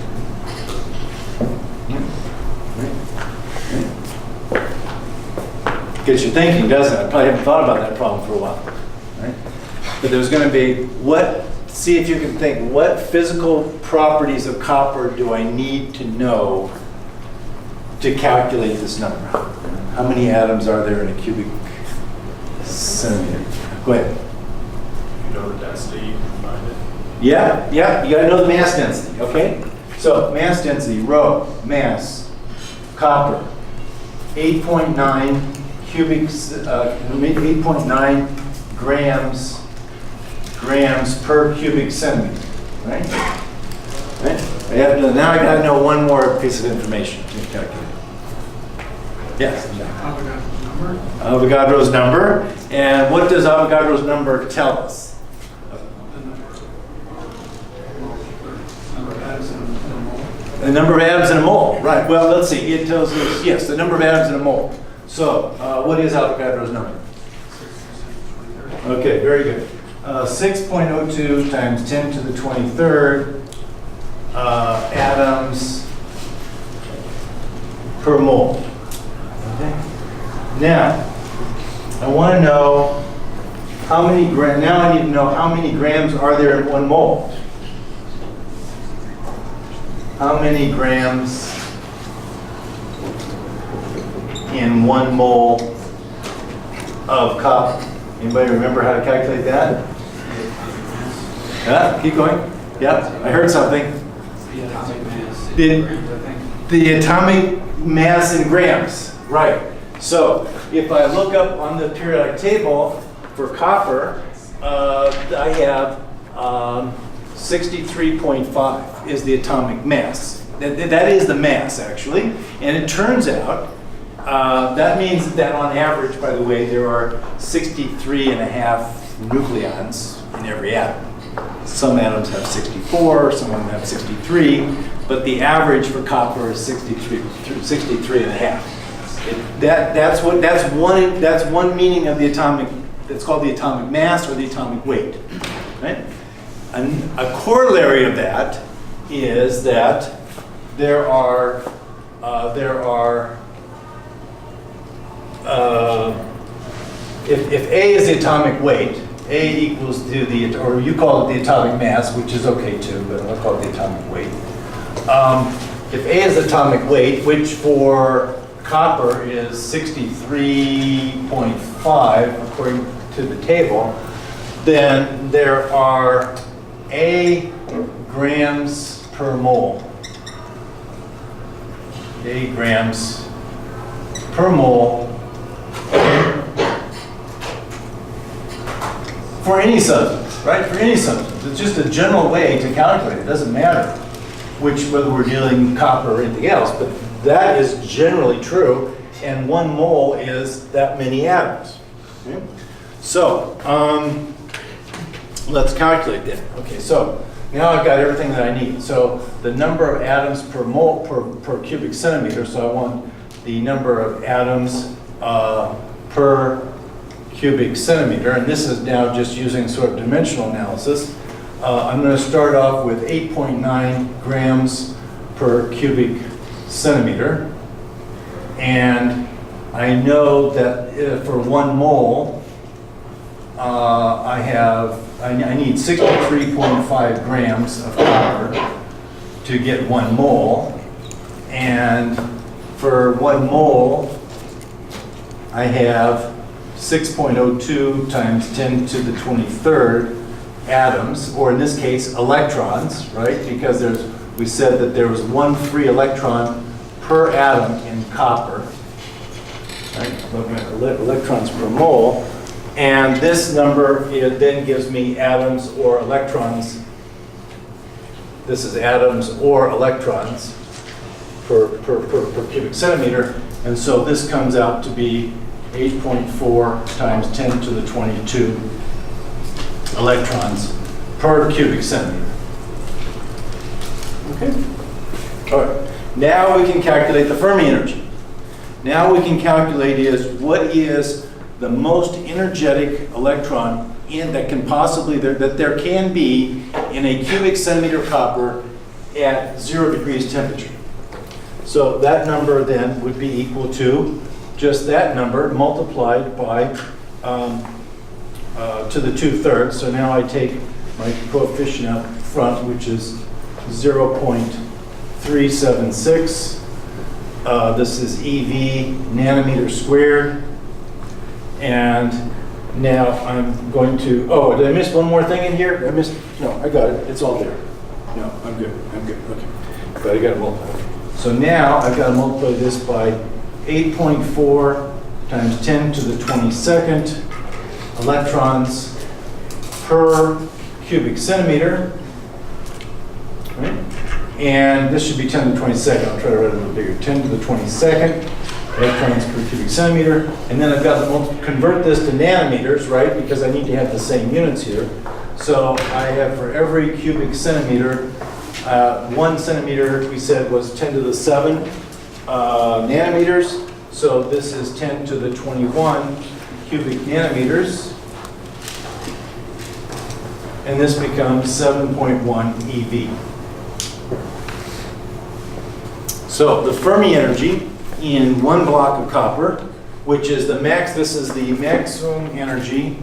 Gets you thinking, doesn't it? I probably haven't thought about that problem for a while. Right? But there's going to be, see if you can think, what physical properties of copper do I need to know to calculate this number? How many atoms are there in a cubic centimeter? Go ahead. You know the density, you can find it. Yeah, you got to know the mass density, okay? So mass density, rho, mass, copper, 8.9 8.9 grams per cubic centimeter, right? Now I got to know one more piece of information to calculate. Yes. Avogadro's number? Avogadro's number. And what does Avogadro's number tell us? The number of atoms in a mole. Right. Well, let's see. It tells us, yes, the number of atoms in a mole. So, what is Avogadro's number? Okay, very good. 6.02 times 10 to the 23rd atoms per mole. Okay. Now, I want to know how many grams. Now I need to know how many grams are there in 1 mole. How many grams in 1 mole of copper? Anybody remember how to calculate that? Yeah, keep going. Yeah, I heard something. The atomic mass. The atomic mass in grams, right. So if I look up on the periodic table for copper, I have 63.5 is the atomic mass. That is the mass, actually. And it turns out, that means that on average, by the way, there are 63.5 nucleons in every atom. Some atoms have 64, some of them have 63, but the average for copper is 63.5. That's one meaning of the atomic. It's called the atomic mass or the atomic weight, right? A corollary of that is that there are if A is the atomic weight, A equals to or you call it the atomic mass, which is okay too, but I'll call it the atomic weight. If A is atomic weight, which for copper is 63.5 according to the table, then there are A grams per mole. A grams per mole for any substance, right? For any substance. It's just a general way to calculate it. It doesn't matter whether we're dealing copper or anything else, but that is generally true, and 1 mole is that many atoms. Okay? So, let's calculate that. Okay, so now I've got everything that I need. So the number of atoms per mole per cubic centimeter, so I want the number of atoms per cubic centimeter, and this is now just using sort of dimensional analysis. I'm going to start off with 8.9 grams per cubic centimeter, and I know that for 1 mole, I need 63.5 grams of copper to get 1 mole, and for 1 mole, I have 6.02 times 10 to the 23rd atoms, or in this case, electrons, right? Because we said that there was 1 free electron per atom in copper, right? Electrons per mole. And this number then gives me atoms or electrons. This is atoms or electrons per cubic centimeter. And so this comes out to be 8.4 times 10 to the 22 electrons per cubic centimeter. Okay? All right. Now we can calculate the Fermi energy. Now we can calculate what is the most energetic electron that can possibly, that there can be in a cubic centimeter of copper at 0 degrees temperature. So that number then would be equal to just that number multiplied by to the 2/3. So now I take my coefficient out front, which is 0.376. This is EV nanometer squared. And now I'm going to, oh, did I miss one more thing in here? No, I got it. It's all there. No, I'm good. Okay. But I got to multiply. So now I've got to multiply this by 8.4 times 10 to the 22nd electrons per cubic centimeter. Right? And this should be 10 to the 22nd. I'll try to write it a little bigger. 10 to the 22nd electrons per cubic centimeter. And then I've got to convert this to nanometers, right? Because I need to have the same units here. So I have for every cubic centimeter, 1 centimeter, we said, was 10 to the 7 nanometers. So this is 10 to the 21 cubic nanometers. And this becomes 7.1 EV. So the Fermi energy in 1 block of copper, which is the max, this is the maximum energy,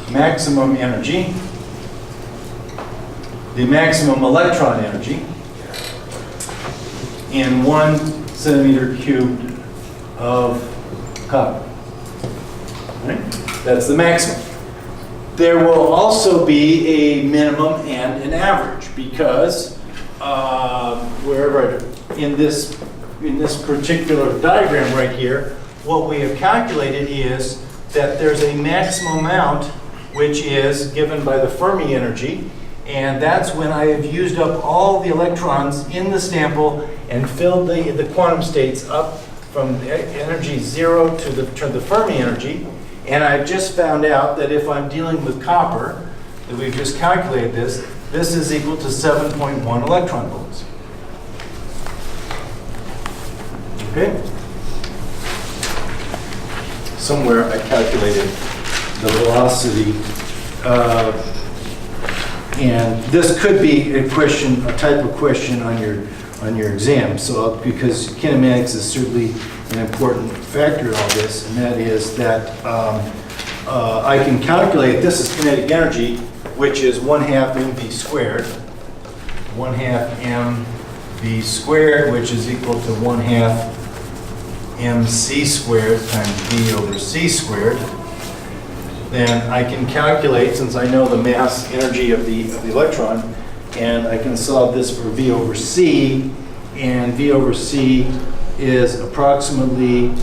the maximum electron energy in 1 centimeter cubed of copper. Right? That's the maximum. There will also be a minimum and an average, because wherever in this particular diagram right here, what we have calculated is that there's a maximum amount which is given by the Fermi energy, and that's when I have used up all the electrons in the sample and filled the quantum states up from energy 0 to the Fermi energy. And I've just found out that if I'm dealing with copper, that we've just calculated this is equal to 7.1 electron volts. Okay? Somewhere I calculated the velocity, and this could be a question, a type of question on your exam. So because kinematics is certainly an important factor in all this, and that is that I can calculate, this is kinetic energy, which is 1/2 mv squared. 1/2 mv squared, which is equal to 1/2 mc squared times v over c squared. then I can calculate, since I know the mass energy of the electron, and I can solve this for V over C, and V over C is approximately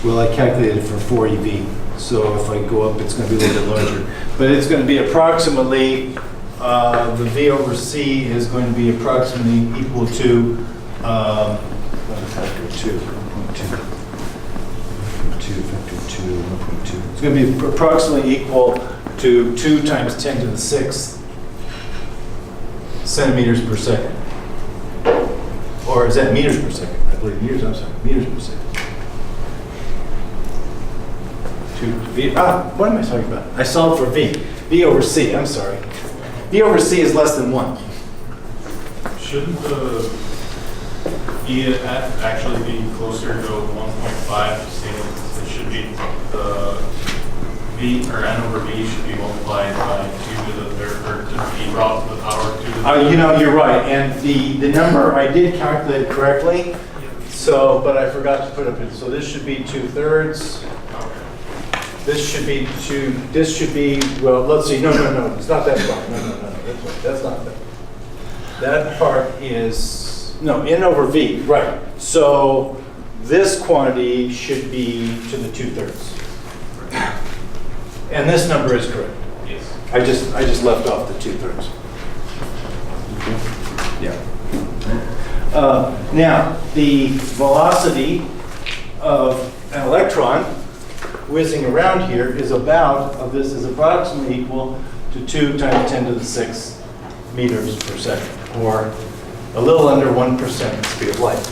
well, I calculated for 4 eV, so if I go up, it's going to be a little bit larger. But it's going to be approximately, the V over C is going to be approximately equal to, factor 2, 1.2, factor 2, 1.2. It's going to be approximately equal to 2 times 10 to the 6th centimeters per second. Or is that meters per second? I believe meters, I'm sorry, meters per second. What am I talking about? I solved for V. V over C, I'm sorry. V over C is less than 1. Shouldn't the E actually be closer to 1.5? Since it should be the V or N over V should be multiplied by 2 to the third, or to be brought to the power 2 to the third. You know, you're right, and the number I did calculate correctly, so, but I forgot to put up it. So this should be 2/3. This should be well, let's see, no, it's not that part, no, that's not that. That part is, no, N over V, right. So this quantity should be to the 2/3. And this number is correct. Yes. I just left off the 2/3. Yeah. Now, the velocity of an electron whizzing around here is this is approximately equal to 2 times 10 to the 6th meters per second, or a little under 1% of the speed of light.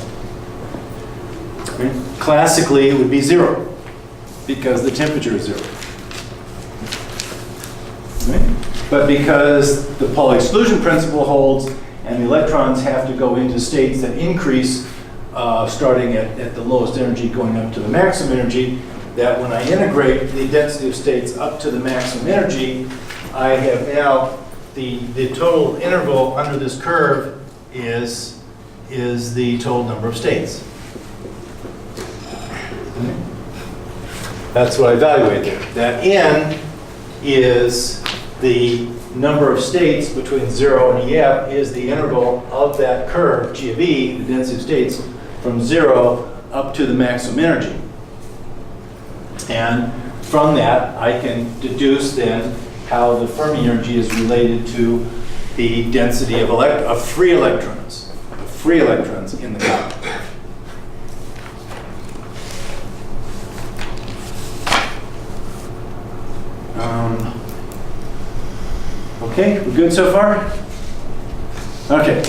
Okay. Classically, it would be 0, because the temperature is 0. Okay. But because the Pauli exclusion principle holds, and the electrons have to go into states that increase, starting at the lowest energy going up to the maximum energy, that when I integrate the density of states up to the maximum energy, I have now the total interval under this curve is the total number of states. That's what I evaluate there. That N is the number of states between 0 and EF, is the interval of that curve, G of E, the density of states, from 0 up to the maximum energy. And from that, I can deduce then how the Fermi energy is related to the density of free electrons in the cloud. Okay, we're good so far? Okay,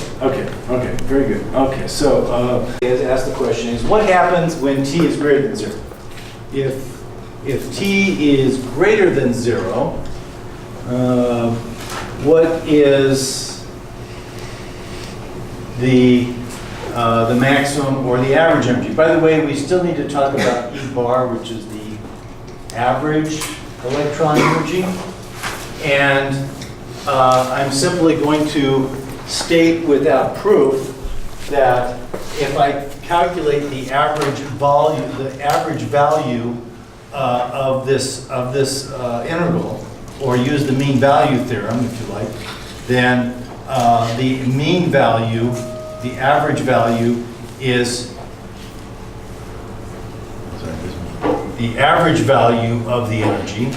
very good. Okay, so ask the question is, what happens when t is greater than 0? If t is greater than 0, what is the maximum or the average energy? By the way, we still need to talk about E bar, which is the average electron energy. And I'm simply going to state without proof that if I calculate the average value of this integral, or use the mean value theorem, if you like, then the mean value, the average value is, the average value of the energy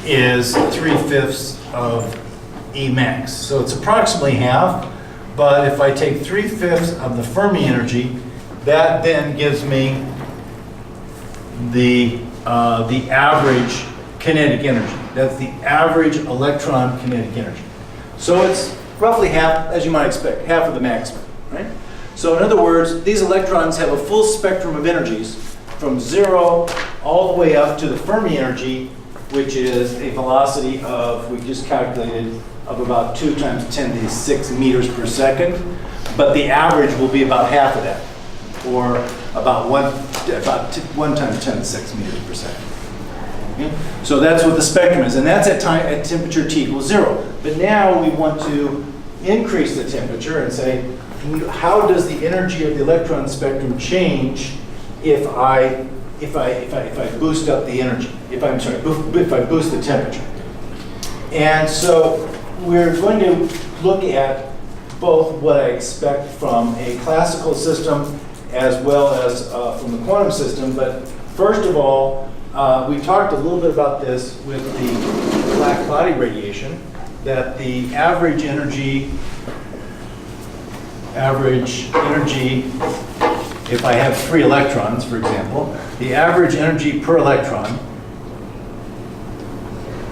is 3/5 of E max. So it's approximately half, but if I take 3/5 of the Fermi energy, that then gives me the average kinetic energy. That's the average electron kinetic energy. So it's roughly half, as you might expect, half of the maximum, right? So in other words, these electrons have a full spectrum of energies from 0 all the way up to the Fermi energy, which is a velocity of, we just calculated, of about 2 times 10 to the 6 meters per second. But the average will be about half of that, or about 1 times 10 to the 6 meters per second. Okay? So that's what the spectrum is, and that's at temperature T equals 0. But now we want to increase the temperature and say, how does the energy of the electron spectrum change if I boost up the energy, if I boost the temperature. And so we're going to look at both what I expect from a classical system as well as from the quantum system. But first of all, we talked a little bit about this with the black body radiation, that the average energy, if I have 3 electrons, for example, the average energy per electron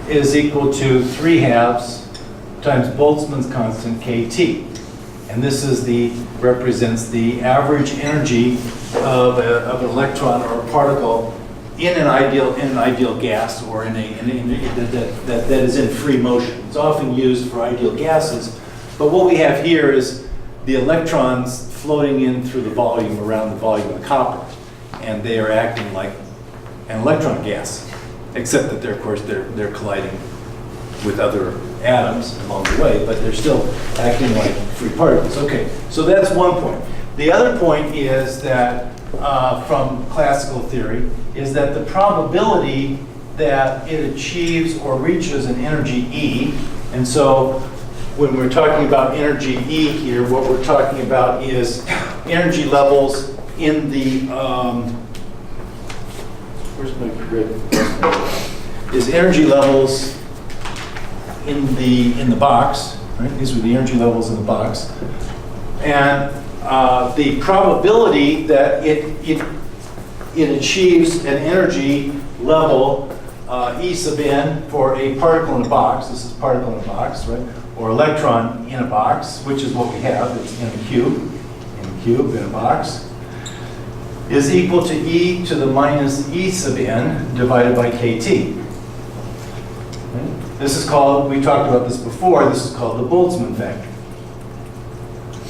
is equal to 3/2 times Boltzmann's constant kT. And this is represents the average energy of an electron or a particle in an ideal gas, or that is in free motion. It's often used for ideal gases, but what we have here is the electrons floating in through the volume, around the volume of copper, and they are acting like an electron gas, except that of course they're colliding with other atoms along the way, but they're still acting like free particles. Okay, so that's one point. The other point is that from classical theory is that the probability that it achieves or reaches an energy E, and so when we're talking about energy E here, what we're talking about is energy levels in the, where's my grid? Is energy levels in the box, right? These are the energy levels in the box. And the probability that it achieves an energy level E sub n for a particle in a box, this is particle in a box, right? Or electron in a box, which is what we have, it's in a cube in a box, is equal to e to the minus E sub n divided by kT. This is called, we talked about this before, this is called the Boltzmann factor.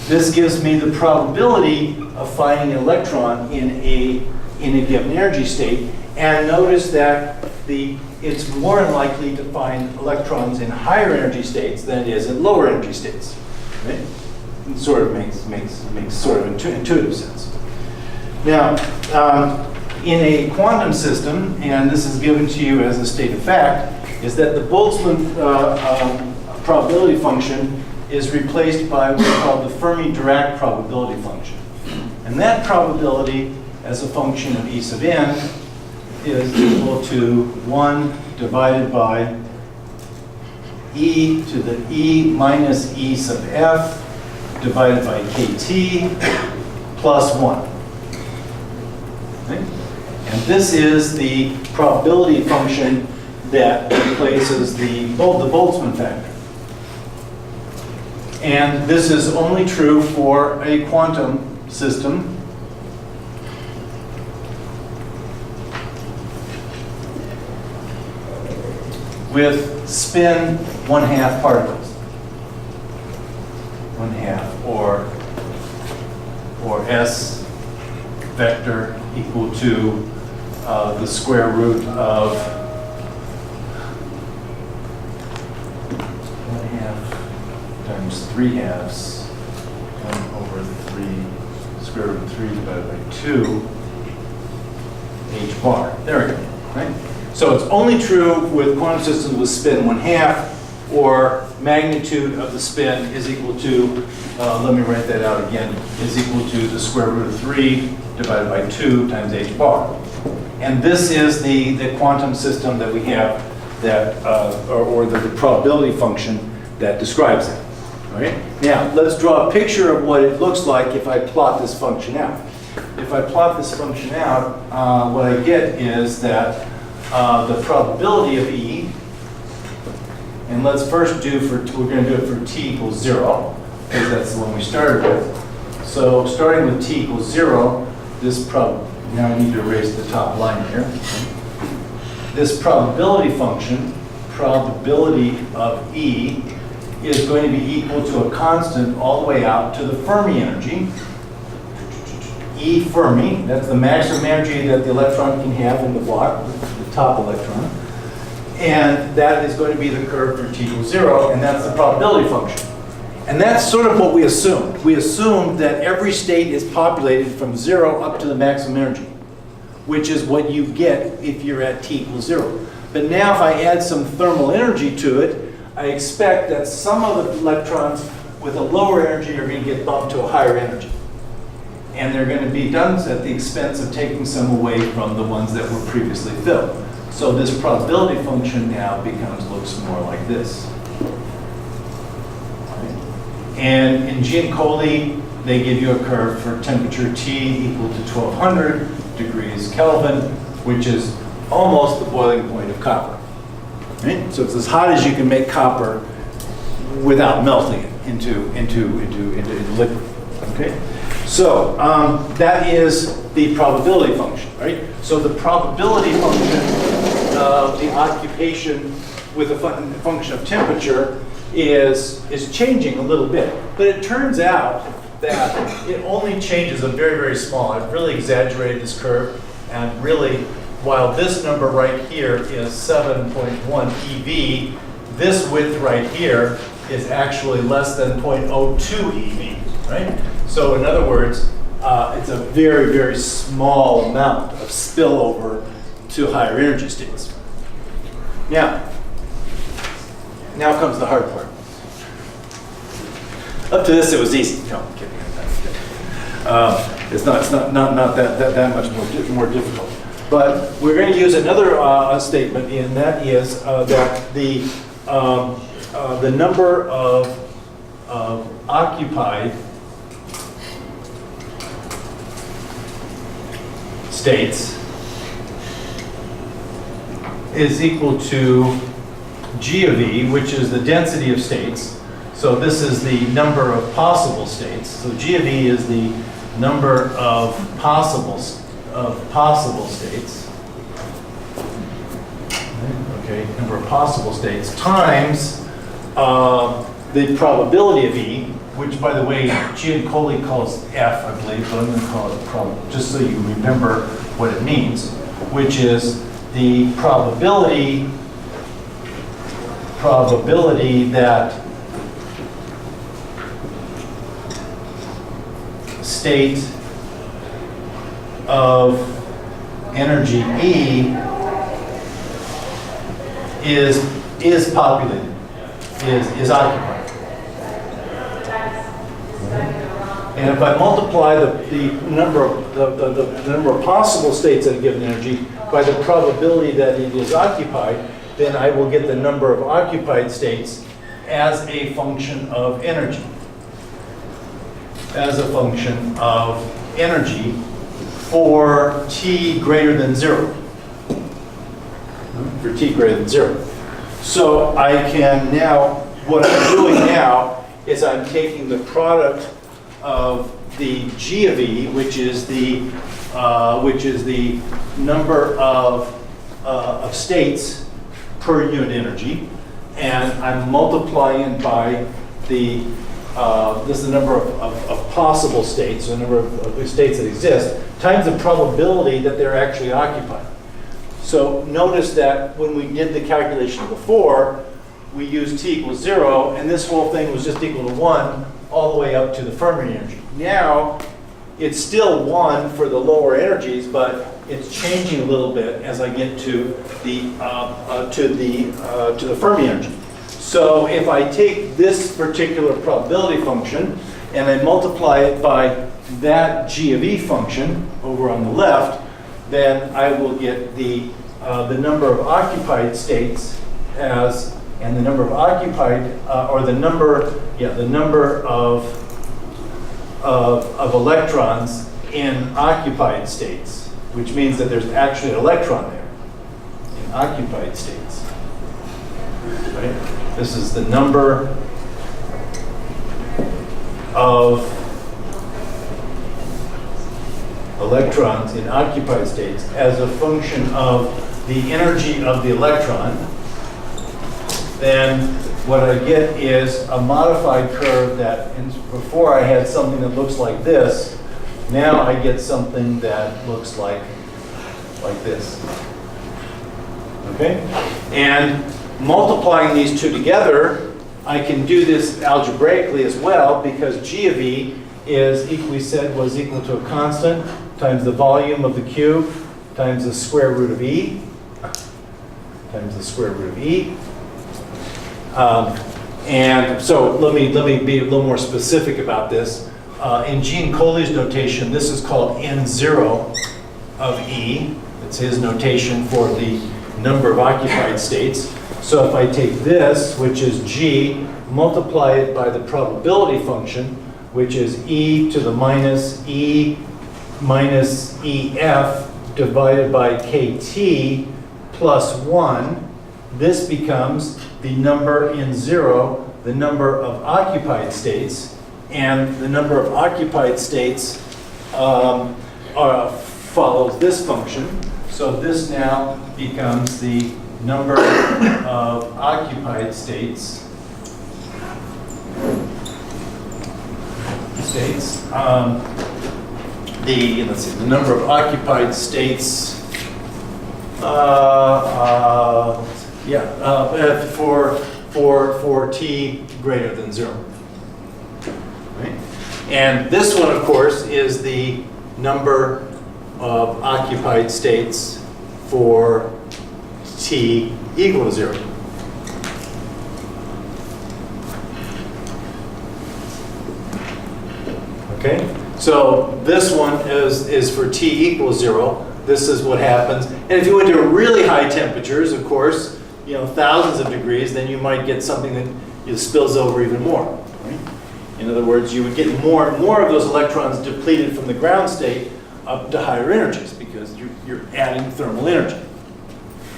This gives me the probability of finding an electron in a given energy state, and notice that it's more unlikely to find electrons in higher energy states than it is in lower energy states. Right? It sort of makes sort of intuitive sense. Now, in a quantum system, and this is given to you as a state of fact, is that the Boltzmann probability function is replaced by what's called the Fermi-Dirac probability function. And that probability as a function of E sub n is equal to 1 divided by e to the e minus E sub f divided by kT plus 1. Okay? And this is the probability function that replaces the Boltzmann factor. And this is only true for a quantum system with spin 1/2 particles. 1/2, or S vector equal to the square root of 1/2 times 3/2 over 3, square root of 3 divided by 2 h bar. There we go, right? So it's only true with quantum systems with spin 1/2, or magnitude of the spin is equal to, let me write that out again, is equal to the square root of 3 divided by 2 times h bar. And this is the quantum system that we have that, or the probability function that describes it. All right? Now, let's draw a picture of what it looks like if I plot this function out. If I plot this function out, what I get is that the probability of E, and let's first we're going to do it for t equals 0, because that's the one we started with. So starting with t equals 0, now I need to erase the top line here. This probability function, probability of E, is going to be equal to a constant all the way out to the Fermi energy. E Fermi, that's the maximum energy that the electron can have in the block, the top electron. And that is going to be the curve for t equals 0, and that's the probability function. And that's sort of what we assumed. We assumed that every state is populated from 0 up to the maximum energy. which is what you get if you're at T equals 0. But now if I add some thermal energy to it, I expect that some of the electrons with a lower energy are going to get bumped to a higher energy. And they're going to be done at the expense of taking some away from the ones that were previously filled. So this probability function now looks more like this. And in Giancoli, they give you a curve for temperature T equal to 1200 degrees Kelvin, which is almost the boiling point of copper. Right? So it's as hot as you can make copper without melting it into liquid. Okay? So that is the probability function, right? So the probability function of the occupation with a function of temperature is changing a little bit. But it turns out that it only changes a very, very small. I've really exaggerated this curve, and really, while this number right here is 7.1 eV, this width right here is actually less than 0.02 eV, right? So in other words, it's a very, very small amount of spillover to higher energy states. Now comes the hard part. Up to this, it was easy. No, I'm kidding. It's not that much more difficult. But we're going to use another statement, and that is that the number of occupied states is equal to G of E, which is the density of states. So this is the number of possible states. So G of E is the number of possible states. Okay, number of possible states times the probability of E, which, by the way, Giancoli calls F, I believe, but I'm going to call it probability, just so you remember what it means, which is the probability that state of energy E is populated, is occupied. And if I multiply the number of possible states at a given energy by the probability that it is occupied, then I will get the number of occupied states as a function of energy. As a function of energy for T greater than 0. For T greater than 0. So I can now, what I'm doing now is I'm taking the product of the G of E, which is the number of states per unit energy, and I'm multiplying it by the this is the number of possible states, the number of states that exist, times the probability that they're actually occupied. So notice that when we did the calculation before, we used T equals 0, and this whole thing was just equal to 1 all the way up to the Fermi energy. Now, it's still 1 for the lower energies, but it's changing a little bit as I get to the Fermi energy. So if I take this particular probability function and I multiply it by that G of E function over on the left, then I will get the number of occupied states as, and the number of occupied, or the number of electrons in occupied states, which means that there's actually an electron there in occupied states. Right? This is the number of electrons in occupied states as a function of the energy of the electron. Then what I get is a modified curve that, before I had something that looks like this, now I get something that looks like this. Okay? And multiplying these two together, I can do this algebraically as well, because G of E is, we said, was equal to a constant times the volume of the cube times the square root of E times the square root of E. And so let me be a little more specific about this. In Gene Coley's notation, this is called N0 of E. It's his notation for the number of occupied states. So if I take this, which is G, multiply it by the probability function, which is E to the minus E minus EF divided by KT plus 1, this becomes the number in 0, the number of occupied states, and the number of occupied states follows this function. So this now becomes the number of occupied states. The number of occupied states. For t greater than 0. Right? And this one, of course, is the number of occupied states for t equal to 0. Okay? So this one is for t equals 0. This is what happens. And if you went to really high temperatures, of course, thousands of degrees, then you might get something that spills over even more. Right? In other words, you would get more and more of those electrons depleted from the ground state up to higher energies because you're adding thermal energy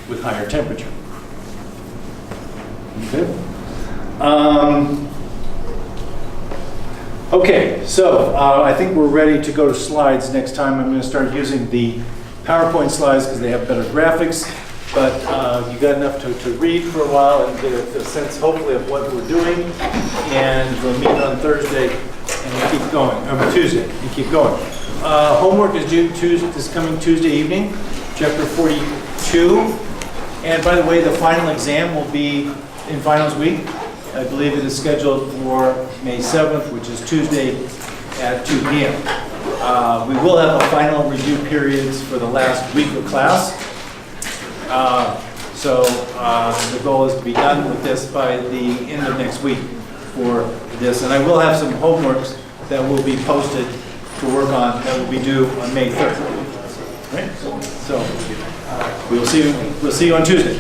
with higher temperature. Okay. Okay, so I think we're ready to go to slides next time. I'm going to start using the PowerPoint slides because they have better graphics. But you got enough to read for a while and get a sense, hopefully, of what we're doing. And we'll meet on Thursday and we'll keep going, or Tuesday, and keep going. Homework is due this coming Tuesday evening, chapter 42. And by the way, the final exam will be in finals week. I believe it is scheduled for May 7th, which is Tuesday at 2 p.m. We will have a final review periods for the last week of class. So the goal is to be done with this by the end of next week for this. And I will have some homeworks that will be posted to work on that will be due on May 3rd. Right? So we'll see you on Tuesday.